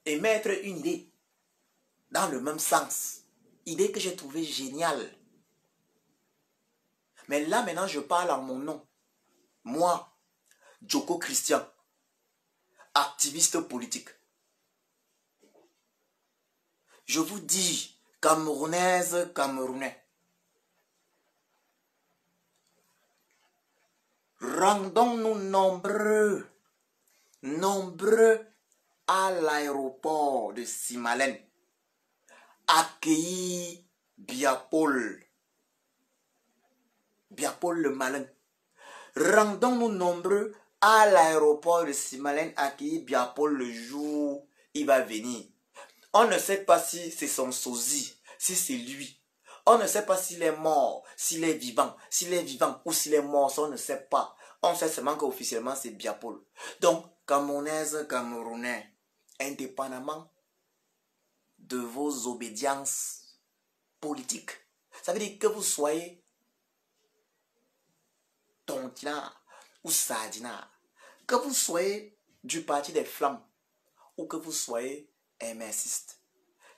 et mettre une idée dans le même sens. Idée que j'ai trouvée géniale. Mais là maintenant je parle en mon nom. Moi, Djoko Christian, activiste politique. Je vous dis, Camerounaise, Camerounais, rendons-nous nombreux à l'aéroport de Simalène, accueillir Biapol le malin. Rendons-nous nombreux à l'aéroport de Simalène, accueillir Biapol le jour où il va venir. On ne sait pas si c'est son sosie, si c'est lui. On ne sait pas s'il est mort, s'il est vivant. S'il est vivant ou s'il est mort, ça on ne sait pas. On sait seulement qu'officiellement c'est Biapol. Donc, Camerounaise, Camerounais, indépendamment de vos obédiences politiques, ça veut dire que vous soyez Tontina ou Sardina, que vous soyez du parti des Flammes ou que vous soyez MSiste,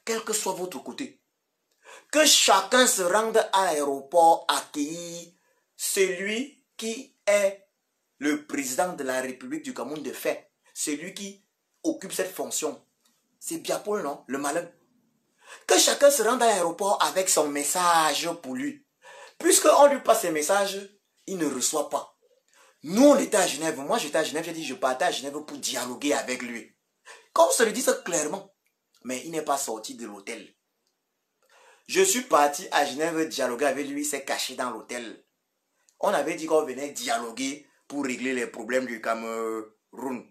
quel que soit votre côté, que chacun se rende à l'aéroport accueillir celui qui est le président de la République du Cameroun de fait, celui qui occupe cette fonction. C'est Biapol, non? Le malin. Que chacun se rende à l'aéroport avec son message pour lui. Puisqu'on lui passe ses messages, il ne reçoit pas. Nous, on était à Genève. Moi, j'étais à Genève. J'ai dit, je partais à Genève pour dialoguer avec lui. Qu'on se le dise clairement. Mais il n'est pas sorti de l'hôtel. Je suis parti à Genève dialoguer avec lui. Il s'est caché dans l'hôtel. On avait dit qu'on venait dialoguer pour régler les problèmes du Cameroun.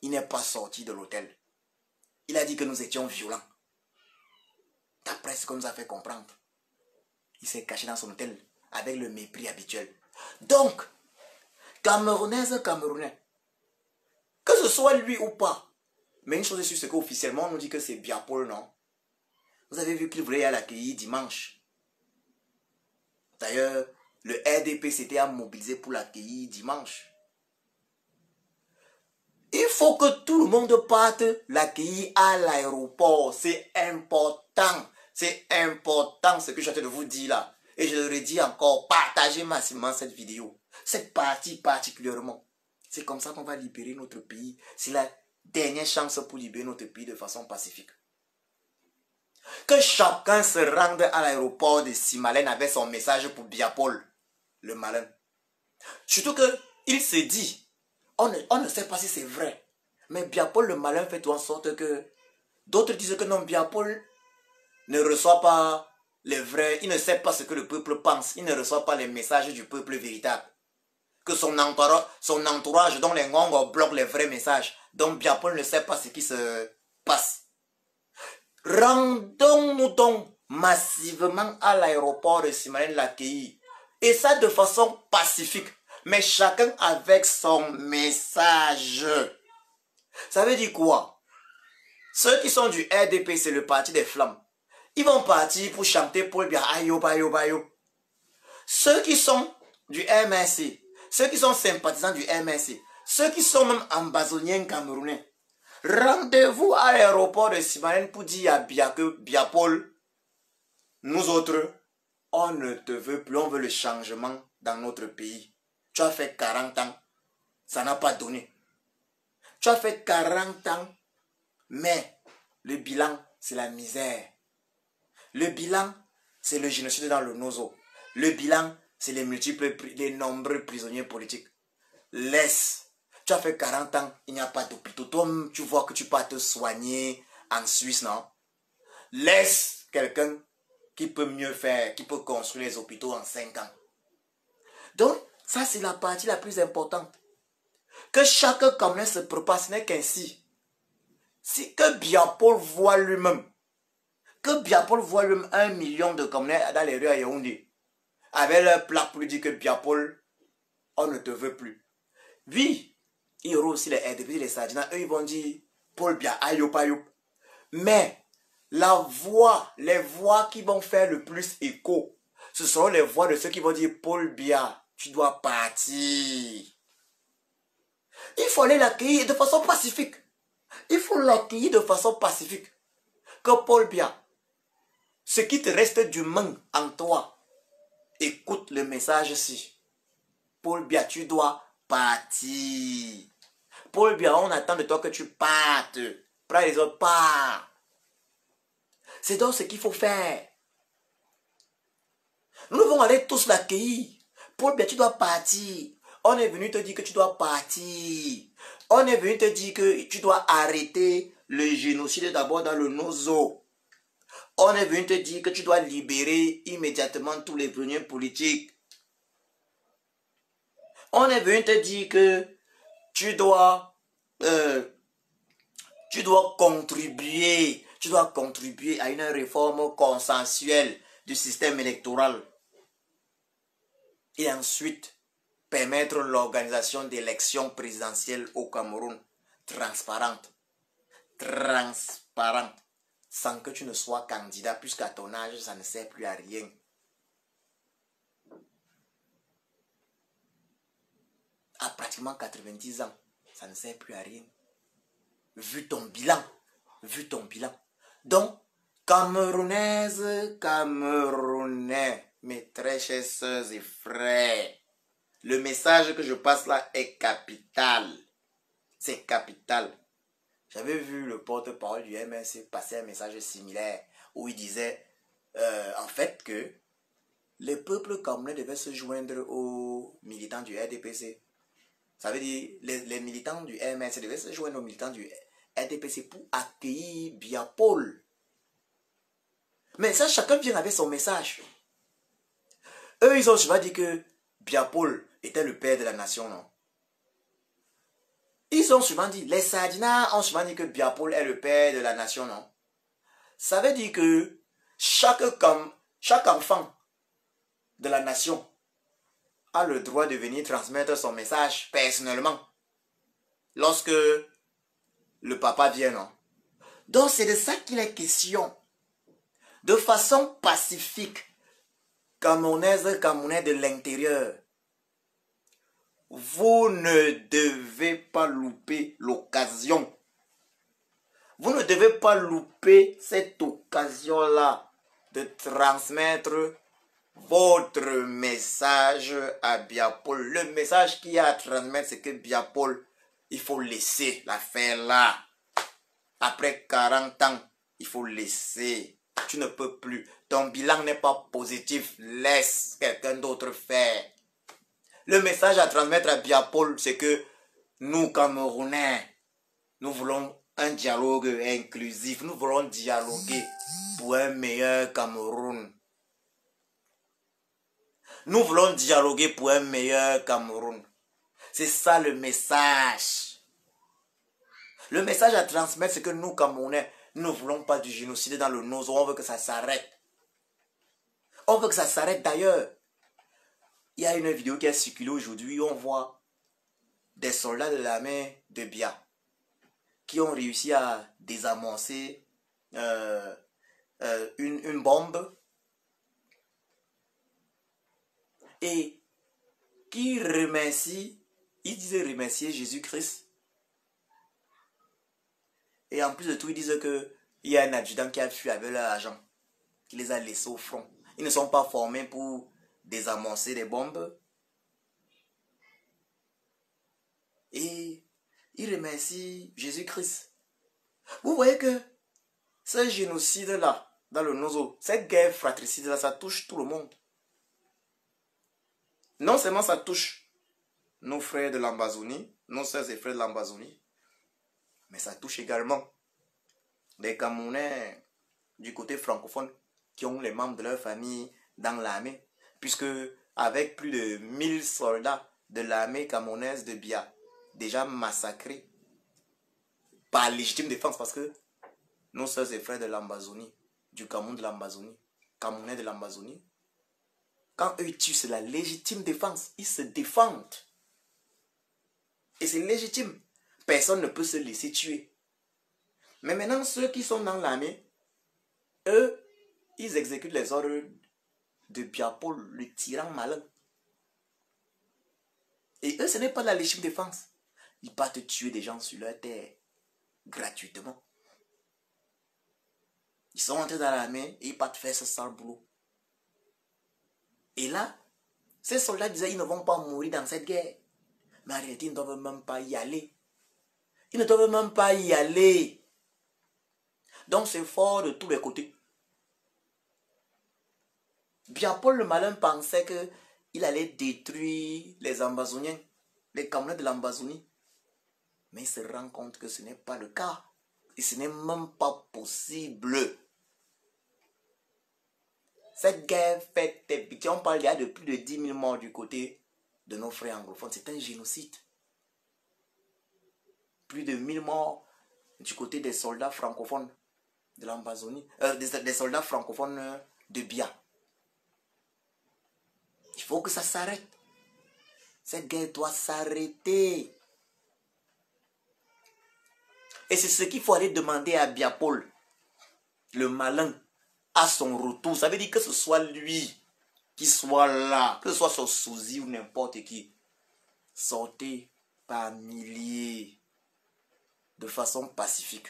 Il n'est pas sorti de l'hôtel. Il a dit que nous étions violents. D'après ce qu'on nous a fait comprendre. Il s'est caché dans son hôtel avec le mépris habituel. Donc, Camerounaise, Camerounais, que ce soit lui ou pas, mais une chose est sûre, c'est qu'officiellement, on nous dit que c'est Biapol, non? Vous avez vu qu'il voulait aller l'accueillir dimanche. D'ailleurs, le RDP s'était mobilisé pour l'accueillir dimanche. Il faut que tout le monde parte l'accueillir à l'aéroport. C'est important. C'est important ce que je suis en train de vous dire là. Et je le redis encore, partagez massivement cette vidéo. Cette partie particulièrement. C'est comme ça qu'on va libérer notre pays. C'est la dernière chance pour libérer notre pays de façon pacifique. Que chacun se rende à l'aéroport de Simalène avec son message pour Biapol, le malin. Surtout qu'il se dit, on ne sait pas si c'est vrai, mais Biapol le malin fait tout en sorte que d'autres disent que non, Biapol ne reçoit pas les vrais, il ne sait pas ce que le peuple pense, il ne reçoit pas les messages du peuple véritable. Que son entourage dont les Ngongos bloquent les vrais messages. Donc Biapol ne sait pas ce qui se passe. Rendons-nous donc massivement à l'aéroport de Simanen Lakéi. Et ça de façon pacifique. Mais chacun avec son message. Ça veut dire quoi? Ceux qui sont du RDP, c'est le parti des flammes. Ils vont partir pour chanter Paul Biya Ayo Bayo Bayo. Ceux qui sont du MNC, ceux qui sont sympathisants du MNC, ceux qui sont même ambazoniens camerounais, rendez-vous à l'aéroport de Simanen pour dire à Biapol, nous autres, on ne te veut plus, on veut le changement dans notre pays. Tu as fait 40 ans, ça n'a pas donné. Tu as fait 40 ans, mais le bilan, c'est la misère. Le bilan, c'est le génocide dans le Nozo. Le bilan, c'est les nombreux prisonniers politiques. Laisse. Tu as fait 40 ans, il n'y a pas d'hôpital. Toi, tu vois que tu peux te soigner en Suisse, non? Laisse quelqu'un qui peut mieux faire, qui peut construire les hôpitaux en 5 ans. Donc, ça c'est la partie la plus importante. Que chaque Camerounais se prépare, ce n'est qu'ainsi. Si que Biapol voit lui-même, que Biapol voit lui-même 1 million de Camerounais dans les rues à Yaoundé, avec leur plaque pour lui dire que Biapol, on ne te veut plus. Oui, il y aura aussi les RDP, les Sadina, eux ils vont dire Paul Biya Ayop Ayop. Mais les voix qui vont faire le plus écho, ce seront les voix de ceux qui vont dire Paul Biya, tu dois partir. Il faut aller l'accueillir de façon pacifique. Il faut l'accueillir de façon pacifique. Que Paul Biya, ce qui te reste d'humain en toi, écoute le message-ci. Paul Biya, tu dois partir. Paul Biya, on attend de toi que tu partes. Prends les autres, pars. C'est donc ce qu'il faut faire. Nous devons aller tous l'accueillir. Paul Biya, tu dois partir. On est venu te dire que tu dois partir. On est venu te dire que tu dois arrêter le génocide d'abord dans le Nozo. On est venu te dire que tu dois libérer immédiatement tous les prisonniers politiques. On est venu te dire que tu dois contribuer à une réforme consensuelle du système électoral. Et ensuite, permettre l'organisation d'élections présidentielles au Cameroun transparentes, sans que tu ne sois candidat, puisqu'à ton âge, ça ne sert plus à rien. À pratiquement 90 ans, ça ne sert plus à rien. Vu ton bilan. Donc, Camerounaises, Camerounais, mes très chers sœurs et frères, le message que je passe là est capital. C'est capital. J'avais vu le porte-parole du MNC passer un message similaire où il disait en fait que les peuples camerounais devaient se joindre aux militants du RDPC. Ça veut dire les militants du MNC devaient se joindre aux militants du RDPC pour accueillir Biapol. Mais ça, chacun vient avec son message. Eux, ils ont souvent dit que Biapol était le père de la nation, non? Ils ont souvent dit, les Sadina ont souvent dit que Biapol est le père de la nation, non? Ça veut dire que chaque enfant de la nation a le droit de venir transmettre son message personnellement lorsque le papa vient, non? Donc c'est de ça qu'il est question. De façon pacifique, Camerounais de l'intérieur, vous ne devez pas louper l'occasion. Vous ne devez pas louper cette occasion-là de transmettre votre message à Biapol. Le message qu'il y a à transmettre, c'est que Biapol, il faut laisser l'affaire là. Après 40 ans, il faut laisser. Tu ne peux plus. Ton bilan n'est pas positif. Laisse quelqu'un d'autre faire. Le message à transmettre à Biapol, c'est que nous, Camerounais, nous voulons un dialogue inclusif. Nous voulons dialoguer pour un meilleur Cameroun. Nous voulons dialoguer pour un meilleur Cameroun. C'est ça le message. Le message à transmettre, c'est que nous, Camerounais, nous ne voulons pas du génocide dans le Nozo. On veut que ça s'arrête. On veut que ça s'arrête d'ailleurs. Il y a une vidéo qui a circulé aujourd'hui. On voit des soldats de l'armée de Bia qui ont réussi à désamorcer une bombe et qui remercie, ils disaient remercier Jésus-Christ. Et en plus de tout, ils disent qu'il y a un adjudant qui a fui avec leur agent, qui les a laissés au front. Ils ne sont pas formés pour désamorcer des bombes. Et ils remercient Jésus-Christ. Vous voyez que ce génocide-là, dans le Nozo, cette guerre fratricide-là, ça touche tout le monde. Non seulement ça touche nos frères de l'Ambazonie, nos soeurs et frères de l'Ambazonie, mais ça touche également les Camerounais du côté francophone qui ont les membres de leur famille dans l'armée, puisque avec plus de 1000 soldats de l'armée camerounaise de Bia, déjà massacrés par légitime défense, parce que nos soeurs et frères de l'Ambazonie, du Cameroun de l'Ambazonie, Camerounais de l'Ambazonie, quand eux tuent, c'est la légitime défense. Ils se défendent. Et c'est légitime. Personne ne peut se laisser tuer. Mais maintenant, ceux qui sont dans l'armée, eux, ils exécutent les ordres de Biapol, le tyran malin. Et eux, ce n'est pas la légitime défense. Ils partent tuer des gens sur leur terre, gratuitement. Ils sont entrés dans l'armée et ils partent faire ce sale boulot. Et là, ces soldats disaient qu'ils ne vont pas mourir dans cette guerre. Mais en réalité, ils ne doivent même pas y aller. Ils ne doivent même pas y aller. Donc c'est fort de tous les côtés. Biapol le malin pensait qu'il allait détruire les Ambazoniens, les Camerounais de l'Ambazonie. Mais il se rend compte que ce n'est pas le cas. Et ce n'est même pas possible. Cette guerre fait des victimes. On parle il y a de plus de 10 000 morts du côté de nos frères anglophones. C'est un génocide. Plus de 1000 morts du côté des soldats francophones de l'Ambazonie, des soldats francophones de Bia. Il faut que ça s'arrête. Cette guerre doit s'arrêter. Et c'est ce qu'il faut aller demander à Biapol, le malin, à son retour. Ça veut dire que ce soit lui qui soit là, que ce soit son sosie ou n'importe qui. Sortez par milliers de façon pacifique.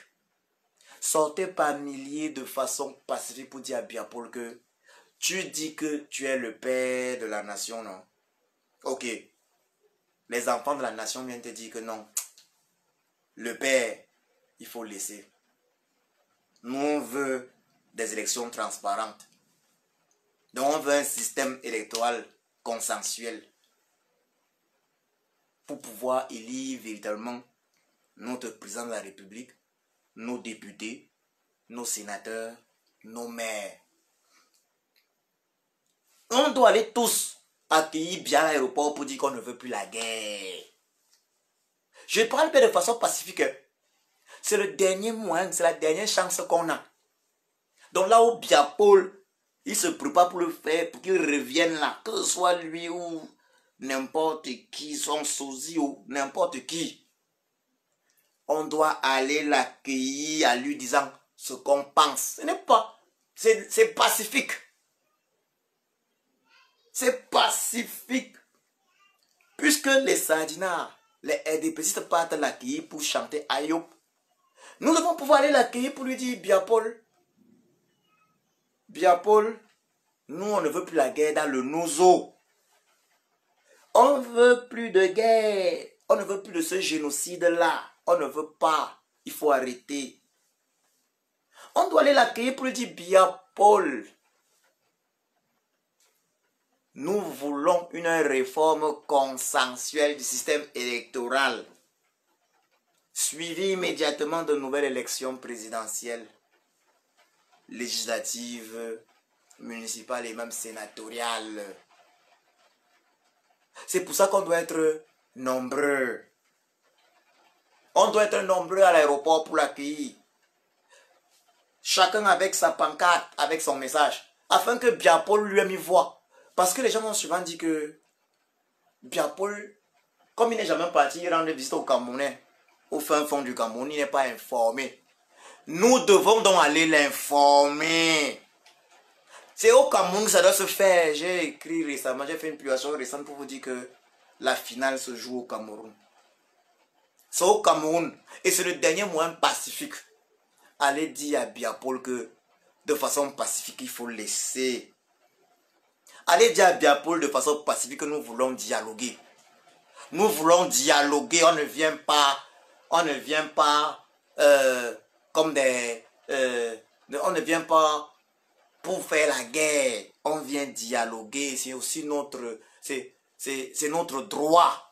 Sortez par milliers de façon pacifique pour dire à Biapol que tu dis que tu es le père de la nation, non? Ok. Les enfants de la nation viennent te dire que non. Le père, il faut laisser. Nous, on veut des élections transparentes. Donc, on veut un système électoral consensuel pour pouvoir élire véritablement notre président de la République, nos députés, nos sénateurs, nos maires. On doit aller tous accueillir bien l'aéroport pour dire qu'on ne veut plus la guerre. Je parle bien de façon pacifique. C'est le dernier moyen, c'est la dernière chance qu'on a. Donc là où Biapol, il se prépare pour le faire, pour qu'il revienne là, que ce soit lui ou n'importe qui, son sosie ou n'importe qui. On doit aller l'accueillir en lui disant ce qu'on pense. Ce n'est pas, c'est pacifique. C'est pacifique. Puisque les sardinards, les RDPistes partent l'accueillir pour chanter Ayop, nous devons pouvoir aller l'accueillir pour lui dire Biapol, Biapol, nous on ne veut plus la guerre dans le Nozo. On ne veut plus de guerre. On ne veut plus de ce génocide-là. On ne veut pas. Il faut arrêter. On doit aller l'accueillir pour lui dire Biapol. Nous voulons une réforme consensuelle du système électoral, suivie immédiatement de nouvelles élections présidentielles, législatives, municipales et même sénatoriales. C'est pour ça qu'on doit être nombreux. On doit être nombreux à l'aéroport pour l'accueillir. Chacun avec sa pancarte, avec son message. Afin que Biapol lui-même y voit. Parce que les gens m'ont souvent dit que Biapol, comme il n'est jamais parti rendre visite au Camerounais, au fin fond du Cameroun, il n'est pas informé. Nous devons donc aller l'informer. C'est au Cameroun que ça doit se faire. J'ai écrit récemment, j'ai fait une publication récente pour vous dire que la finale se joue au Cameroun. C'est au Cameroun. Et c'est le dernier moyen pacifique. Allez dire à Biapol que de façon pacifique, il faut laisser. Allez dire à Biapol de façon pacifique que nous voulons dialoguer. Nous voulons dialoguer. On ne vient pas comme des... on ne vient pas pour faire la guerre. On vient dialoguer. C'est aussi notre... C'est notre droit.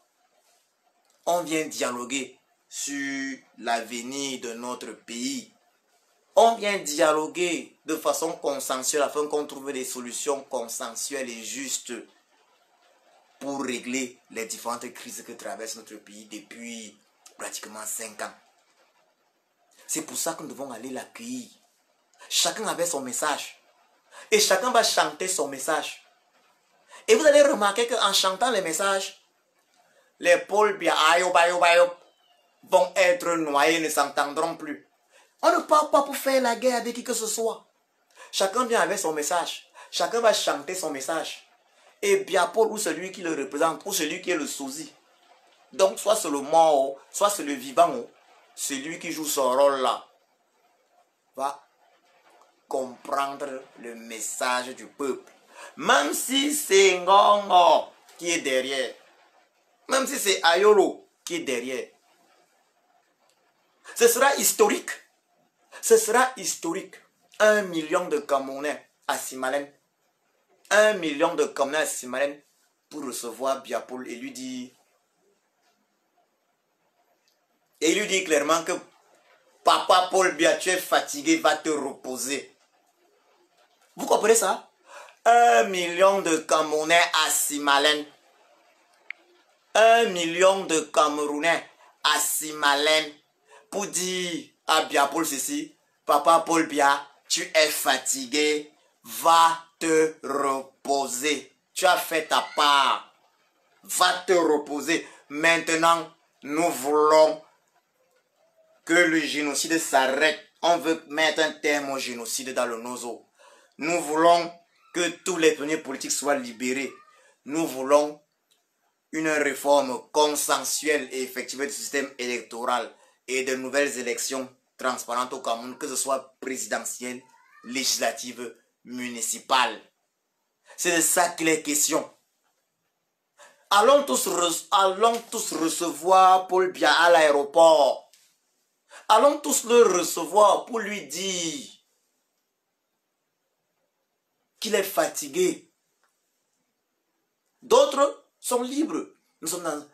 On vient dialoguer sur l'avenir de notre pays. On vient dialoguer de façon consensuelle afin qu'on trouve des solutions consensuelles et justes pour régler les différentes crises que traverse notre pays depuis pratiquement 5 ans. C'est pour ça que nous devons aller l'accueillir. Chacun avait son message. Et chacun va chanter son message. Et vous allez remarquer qu'en chantant les messages, les Paul Biya vont être noyés, ne s'entendront plus. On ne parle pas pour faire la guerre avec qui que ce soit. Chacun vient avec son message. Chacun va chanter son message. Et Biapol ou celui qui le représente, ou celui qui est le sosie. Donc soit c'est le mort, soit c'est le vivant. Celui qui joue son rôle là va comprendre le message du peuple. Même si c'est Ngongo qui est derrière. Même si c'est Ayolo qui est derrière. Ce sera historique. Ce sera historique. 1 million de Camerounais à Simalène. 1 million de Camerounais à Simalène pour recevoir Biapol et lui dire... Et il lui dit clairement que Papa Paul Biya, tu es fatigué, va te reposer. Vous comprenez ça? 1 million de Camerounais à Simalène. 1 million de Camerounais à Simalène pour dire à Biapol ceci. Papa Paul Biya, tu es fatigué, va te reposer. Tu as fait ta part. Va te reposer. Maintenant, nous voulons que le génocide s'arrête. On veut mettre un terme au génocide dans le Nozo. Nous voulons que tous les prisonniers politiques soient libérés. Nous voulons une réforme consensuelle et effective du système électoral et de nouvelles élections transparentes au Cameroun, que ce soit présidentielle, législative, municipale. C'est de ça qu'il est question. Allons tous recevoir Paul Biya à l'aéroport. Allons tous le recevoir pour lui dire qu'il est fatigué. D'autres sont libres. Nous sommes dans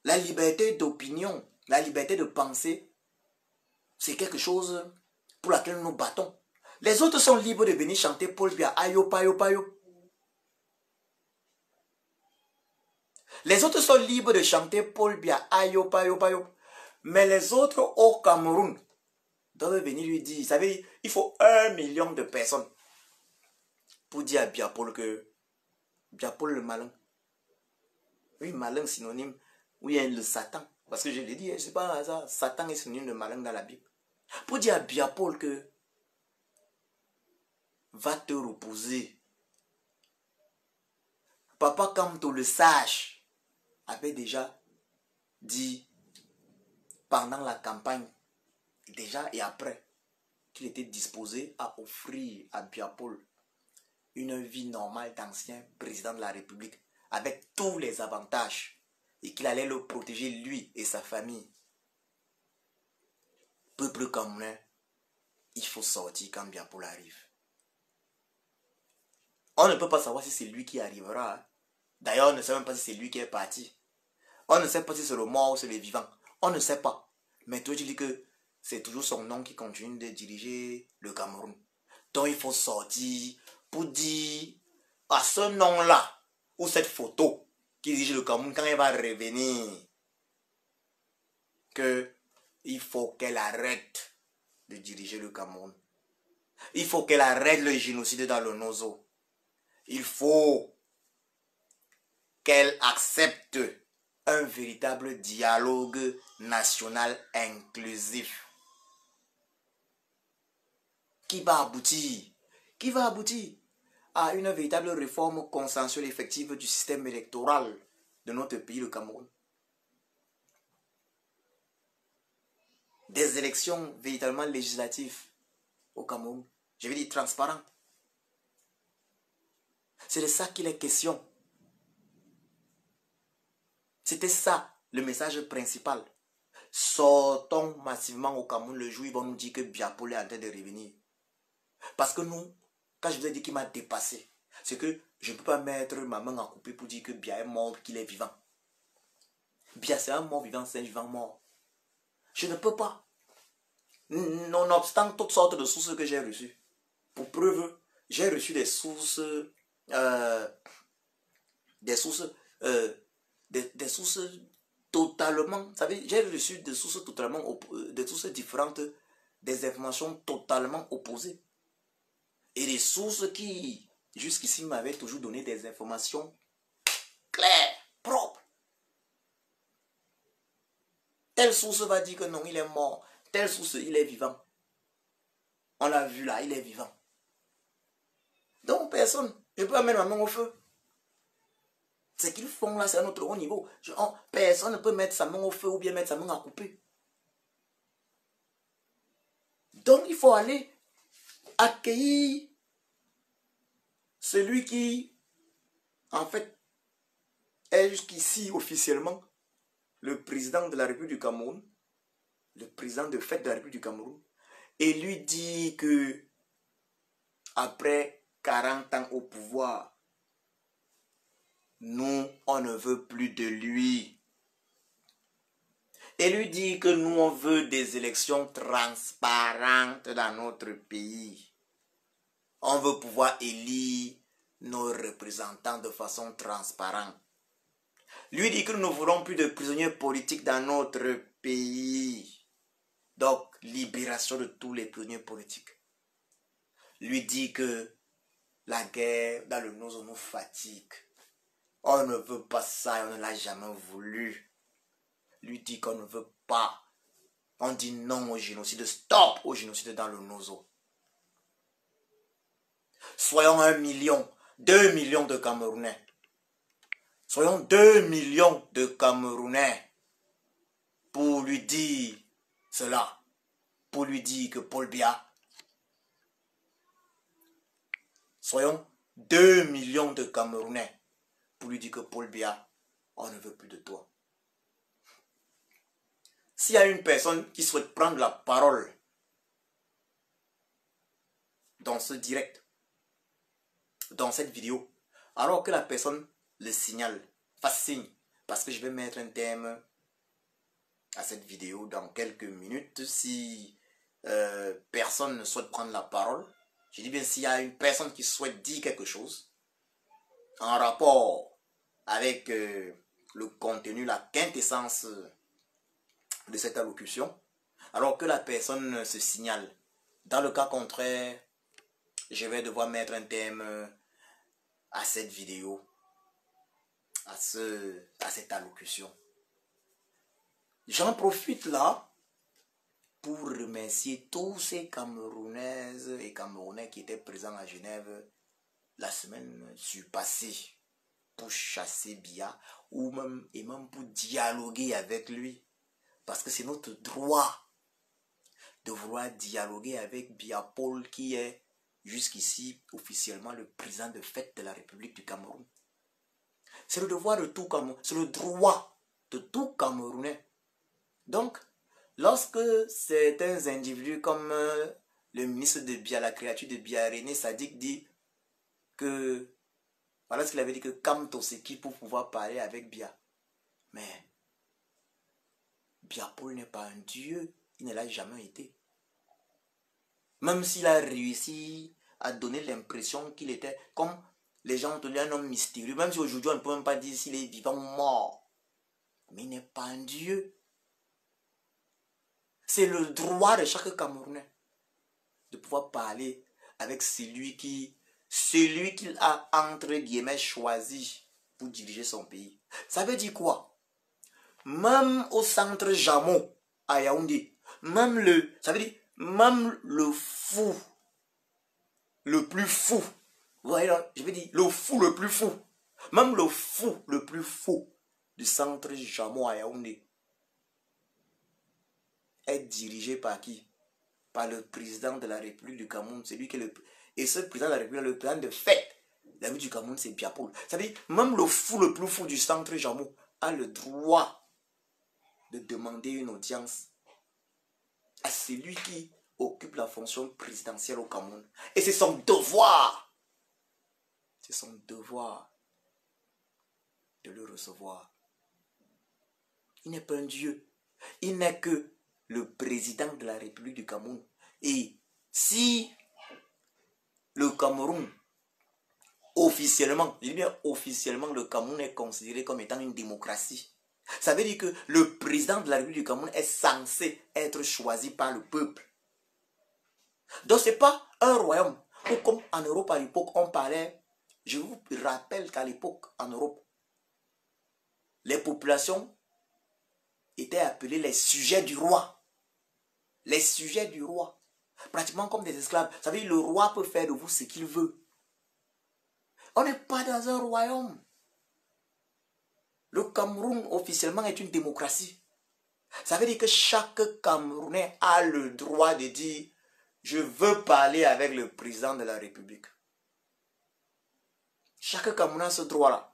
la liberté d'opinion, la liberté de penser. C'est quelque chose pour laquelle nous nous battons. Les autres sont libres de venir chanter Paul Biya ayo payo payo. Les autres sont libres de chanter Paul Biya ayo payo payo. Mais les autres au Cameroun doivent venir lui dire, vous savez, il faut 1 million de personnes pour dire à Biapol que Biapol le malin. Oui, malin synonyme, oui, le Satan. Parce que je l'ai dit, c'est pas un hasard, Satan est synonyme de malin dans la Bible. Pour dire à Biapol que va te reposer. Papa Kamto le sage avait déjà dit pendant la campagne, déjà et après, qu'il était disposé à offrir à Biapol une vie normale d'ancien président de la République avec tous les avantages et qu'il allait le protéger lui et sa famille. Peuple camerounais, il faut sortir quand Biapol arrive. On ne peut pas savoir si c'est lui qui arrivera. D'ailleurs, on ne sait même pas si c'est lui qui est parti. On ne sait pas si c'est le mort ou c'est le vivant. On ne sait pas. Mais toi, tu dis que c'est toujours son nom qui continue de diriger le Cameroun. Donc, il faut sortir pour dire à ce nom-là ou cette photo qui dirige le Cameroun, quand elle va revenir, qu'il faut qu'elle arrête de diriger le Cameroun. Il faut qu'elle arrête le génocide dans le Nozo. Il faut qu'elle accepte un véritable dialogue national inclusif qui va aboutir à une véritable réforme consensuelle effective du système électoral de notre pays, le Cameroun. Des élections véritablement législatives au Cameroun. Je vais dire transparent. C'est de ça qu'il est question. C'était ça le message principal. Sortons massivement au Cameroun le jour où ils vont nous dire que Biapol est en train de revenir. Parce que nous, quand je vous ai dit qu'il m'a dépassé, c'est que je ne peux pas mettre ma main en couper pour dire que Bia est mort, qu'il est vivant. Bia c'est un mort vivant, c'est un vivant mort. Je ne peux pas. Nonobstant toutes sortes de sources que j'ai reçues. Pour preuve, j'ai reçu des sources des sources totalement, vous savez, j'ai reçu des sources totalement, des sources différentes, des informations totalement opposées. Et des sources qui, jusqu'ici, m'avaient toujours donné des informations claires, propres. Telle source va dire que non, il est mort. Telle source, il est vivant. On l'a vu là, il est vivant. Donc, personne, je peux pas mettre ma main au feu. Ce qu'ils font là, c'est à notre haut niveau. Personne ne peut mettre sa main au feu ou bien mettre sa main à couper. Donc, il faut aller accueillir celui qui, en fait, est jusqu'ici officiellement le président de la République du Cameroun, le président de fait de la République du Cameroun, et lui dit que après 40 ans au pouvoir, nous, on ne veut plus de lui. Et lui dit que nous, on veut des élections transparentes dans notre pays. On veut pouvoir élire nos représentants de façon transparente. Lui dit que nous ne voulons plus de prisonniers politiques dans notre pays. Donc, libération de tous les prisonniers politiques. Lui dit que la guerre dans le Nozo nous fatigue. On ne veut pas ça, on ne l'a jamais voulu. Lui dit qu'on ne veut pas. On dit non au génocide, stop au génocide dans le Nozo. Soyons 1 million, 2 millions de Camerounais. Soyons 2 millions de Camerounais pour lui dire cela. Pour lui dire que Paul Biya. Soyons 2 millions de Camerounais pour lui dire que Paul Biya, on ne veut plus de toi. S'il y a une personne qui souhaite prendre la parole dans ce direct, dans cette vidéo, alors que la personne le signale, fasse signe, parce que je vais mettre un thème à cette vidéo dans quelques minutes. Si personne ne souhaite prendre la parole, je dis bien s'il y a une personne qui souhaite dire quelque chose en rapport avec le contenu, la quintessence de cette allocution, alors que la personne se signale. Dans le cas contraire, je vais devoir mettre un thème à cette vidéo, à cette allocution. J'en profite là pour remercier tous ces Camerounaises et Camerounais qui étaient présents à Genève la semaine surpassée pour chasser Biya ou même pour dialoguer avec lui. Parce que c'est notre droit de vouloir dialoguer avec Biapol qui est jusqu'ici officiellement le président de fait de la République du Cameroun. C'est le devoir de tout Cameroun, c'est le droit de tout Camerounais. Donc, lorsque certains individus comme le ministre de Biya, la créature de Biya, René Sadik, dit que, voilà ce qu'il avait dit, que Kamto Seki pour pouvoir parler avec Biya. Mais Biapol n'est pas un dieu, il ne l'a jamais été. Même s'il a réussi à donner l'impression qu'il était comme Les gens te disent un homme mystérieux. Même si aujourd'hui on ne peut même pas dire s'il est vivant ou mort. Mais il n'est pas un Dieu. C'est le droit de chaque Camerounais de pouvoir parler avec celui qu'il a, entre guillemets, choisi pour diriger son pays. Ça veut dire quoi? Même au centre Jamo, à Yaoundé, ça veut dire, même le fou, le plus fou, vous voyez là, je veux dire, le fou le plus fou, même le fou le plus fou du centre Jamo à Yaoundé est dirigé par qui? Par le président de la République du Cameroun. C'est lui qui est le... Et ce président de la République, le président de fait, la vie du Cameroun, c'est Biapol. Ça veut dire, même le fou le plus fou du centre Jamo a le droit de demander une audience à celui qui occupe la fonction présidentielle au Cameroun. Et c'est son devoir. C'est son devoir de le recevoir. Il n'est pas un dieu. Il n'est que le président de la République du Cameroun. Et si le Cameroun, officiellement, je dis bien officiellement, le Cameroun est considéré comme étant une démocratie, ça veut dire que le président de la République du Cameroun est censé être choisi par le peuple. Donc ce n'est pas un royaume. Ou comme en Europe à l'époque, on parlait, je vous rappelle qu'à l'époque, en Europe, les populations étaient appelées les sujets du roi. Les sujets du roi. Pratiquement comme des esclaves. Vous savez, le roi peut faire de vous ce qu'il veut. On n'est pas dans un royaume. Le Cameroun officiellement est une démocratie. Ça veut dire que chaque Camerounais a le droit de dire « Je veux parler avec le président de la République ». Chaque Camerounais a ce droit-là.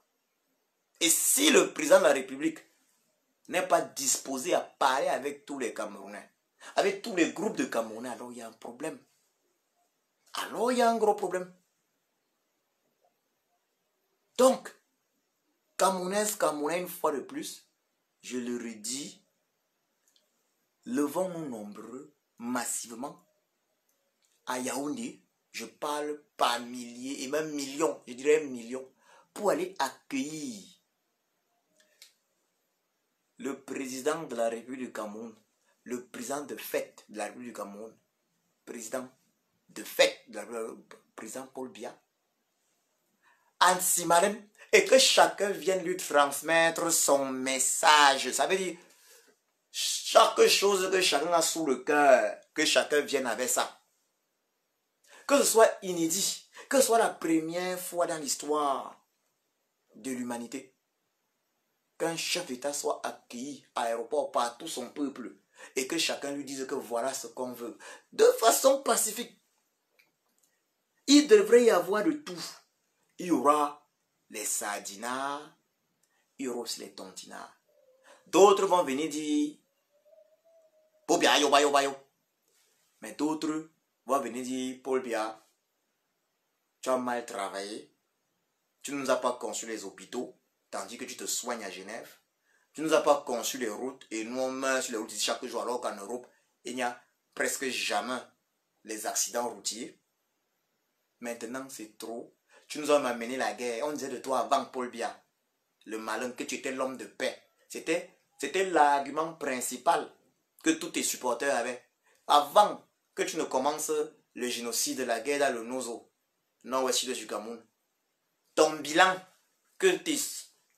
Et si le président de la République n'est pas disposé à parler avec tous les Camerounais, avec tous les groupes de Camerounais, alors il y a un problème. Alors il y a un gros problème. Donc, Camerounaises, Camerounais, une fois de plus, je le redis, levons-nous nombreux, massivement, à Yaoundé, je parle par milliers et même millions, je dirais millions, pour aller accueillir le président de la République du Cameroun, le président de fait de la République du Cameroun, président de fait de la République, président Paul Biya, Ansimarem, et que chacun vienne lui transmettre son message. Ça veut dire, chaque chose que chacun a sous le cœur, que chacun vienne avec ça. Que ce soit inédit, que ce soit la première fois dans l'histoire de l'humanité, qu'un chef d'État soit accueilli à l'aéroport par tout son peuple et que chacun lui dise que voilà ce qu'on veut. De façon pacifique. Il devrait y avoir de tout. Il y aura les sardinards, il y aura aussi les tontinards. D'autres vont venir dire Paul Biya, yo ba yo ba yo. Mais d'autres vont venir dire Paul Biya, tu as mal travaillé, tu ne nous as pas conçu les hôpitaux, tandis que tu te soignes à Genève. Tu ne nous as pas conçu les routes et nous on meurt sur les routes chaque jour alors qu'en Europe, il n'y a presque jamais les accidents routiers. Maintenant, c'est trop. Tu nous as amené la guerre. On disait de toi avant Paul Biya, le malin, que tu étais l'homme de paix. C'était l'argument principal que tous tes supporters avaient. Avant que tu ne commences le génocide de la guerre dans le Nozo, nord-ouest du Cameroun, ton bilan, que tes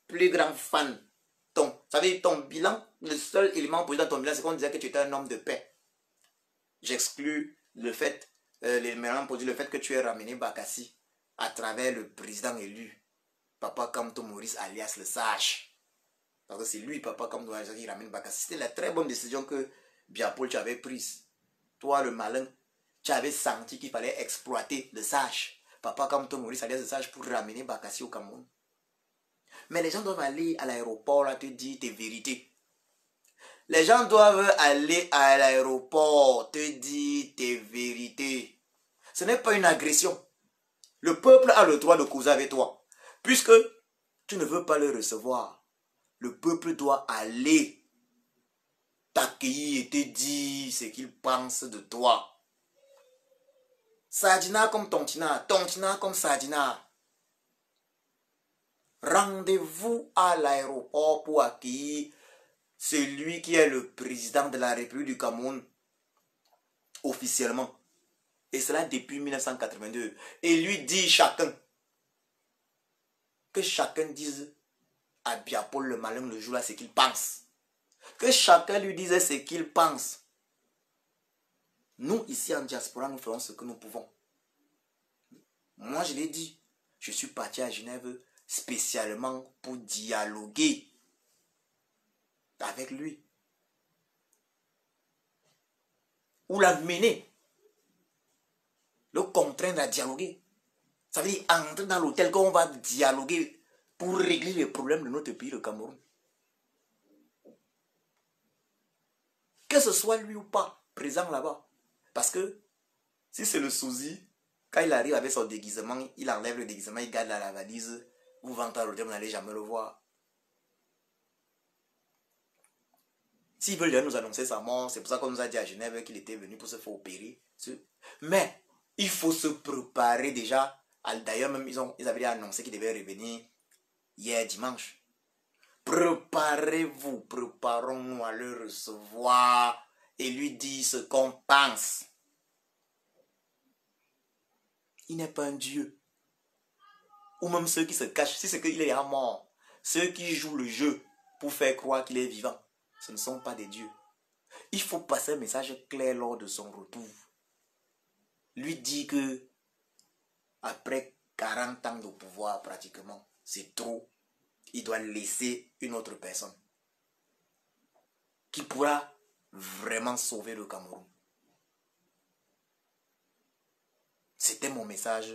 plus grands fans, ça veut dire ton bilan, le seul élément positif dans ton bilan, c'est qu'on disait que tu étais un homme de paix. J'exclus le fait, l'élément positif, le fait que tu aies ramené Bakassi à travers le président élu, Papa Kamto Maurice alias le sage. Parce que c'est lui, Papa Kamto Maurice, qui ramène Bakassi. C'était la très bonne décision que Biapol tu avais prise. Toi, le malin, tu avais senti qu'il fallait exploiter le sage. Papa Kamto Maurice alias le sage pour ramener Bakassi au Cameroun. Mais les gens doivent aller à l'aéroport là te dire tes vérités. Les gens doivent aller à l'aéroport te dire tes vérités. Ce n'est pas une agression. Le peuple a le droit de causer avec toi. Puisque tu ne veux pas le recevoir, le peuple doit aller t'accueillir et te dire ce qu'il pense de toi. Sardina comme tontina, tontina comme sardina. Rendez-vous à l'aéroport pour accueillir celui qui est le président de la République du Cameroun officiellement. Et cela depuis 1982. Et lui dit chacun. Que chacun dise à Biapol le malin le jour là ce qu'il pense. Que chacun lui dise ce qu'il pense. Nous ici en diaspora nous ferons ce que nous pouvons. Moi je l'ai dit. Je suis parti à Genève spécialement pour dialoguer avec lui. Ou l'amener. Le contraindre à dialoguer. Ça veut dire entrer dans l'hôtel qu'on va dialoguer pour régler les problèmes de notre pays, le Cameroun. Que ce soit lui ou pas, présent là-bas. Parce que si c'est le souci, quand il arrive avec son déguisement, il enlève le déguisement, il garde la valise, vous rentrez à l'hôtel, vous n'allez jamais le voir. S'il veut nous annoncer sa mort, c'est pour ça qu'on nous a dit à Genève qu'il était venu pour se faire opérer. Mais il faut se préparer déjà. D'ailleurs, même ils avaient annoncé qu'il devait revenir hier dimanche. Préparez-vous, préparons-nous à le recevoir et lui dire ce qu'on pense. Il n'est pas un dieu. Ou même ceux qui se cachent, si c'est qu'il est mort, ceux qui jouent le jeu pour faire croire qu'il est vivant, ce ne sont pas des dieux. Il faut passer un message clair lors de son retour. Lui dit que après 40 ans de pouvoir pratiquement, c'est trop. Il doit laisser une autre personne qui pourra vraiment sauver le Cameroun. C'était mon message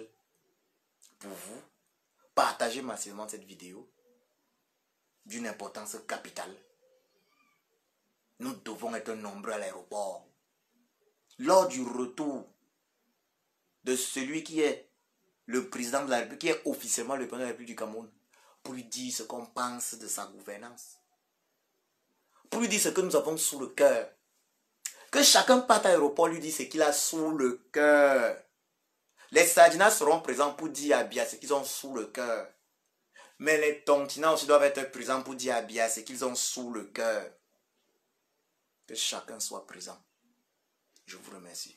pour vous. Partagez massivement cette vidéo d'une importance capitale. Nous devons être nombreux à l'aéroport. Lors du retour de celui qui est le président de la République, qui est officiellement le président de la République du Cameroun, pour lui dire ce qu'on pense de sa gouvernance. Pour lui dire ce que nous avons sous le cœur. Que chacun parte à l'aéroport lui dise ce qu'il a sous le cœur. Les Sardinas seront présents pour dire à Biya ce qu'ils ont sous le cœur. Mais les Tontinans aussi doivent être présents pour dire à Biya ce qu'ils ont sous le cœur. Que chacun soit présent. Je vous remercie.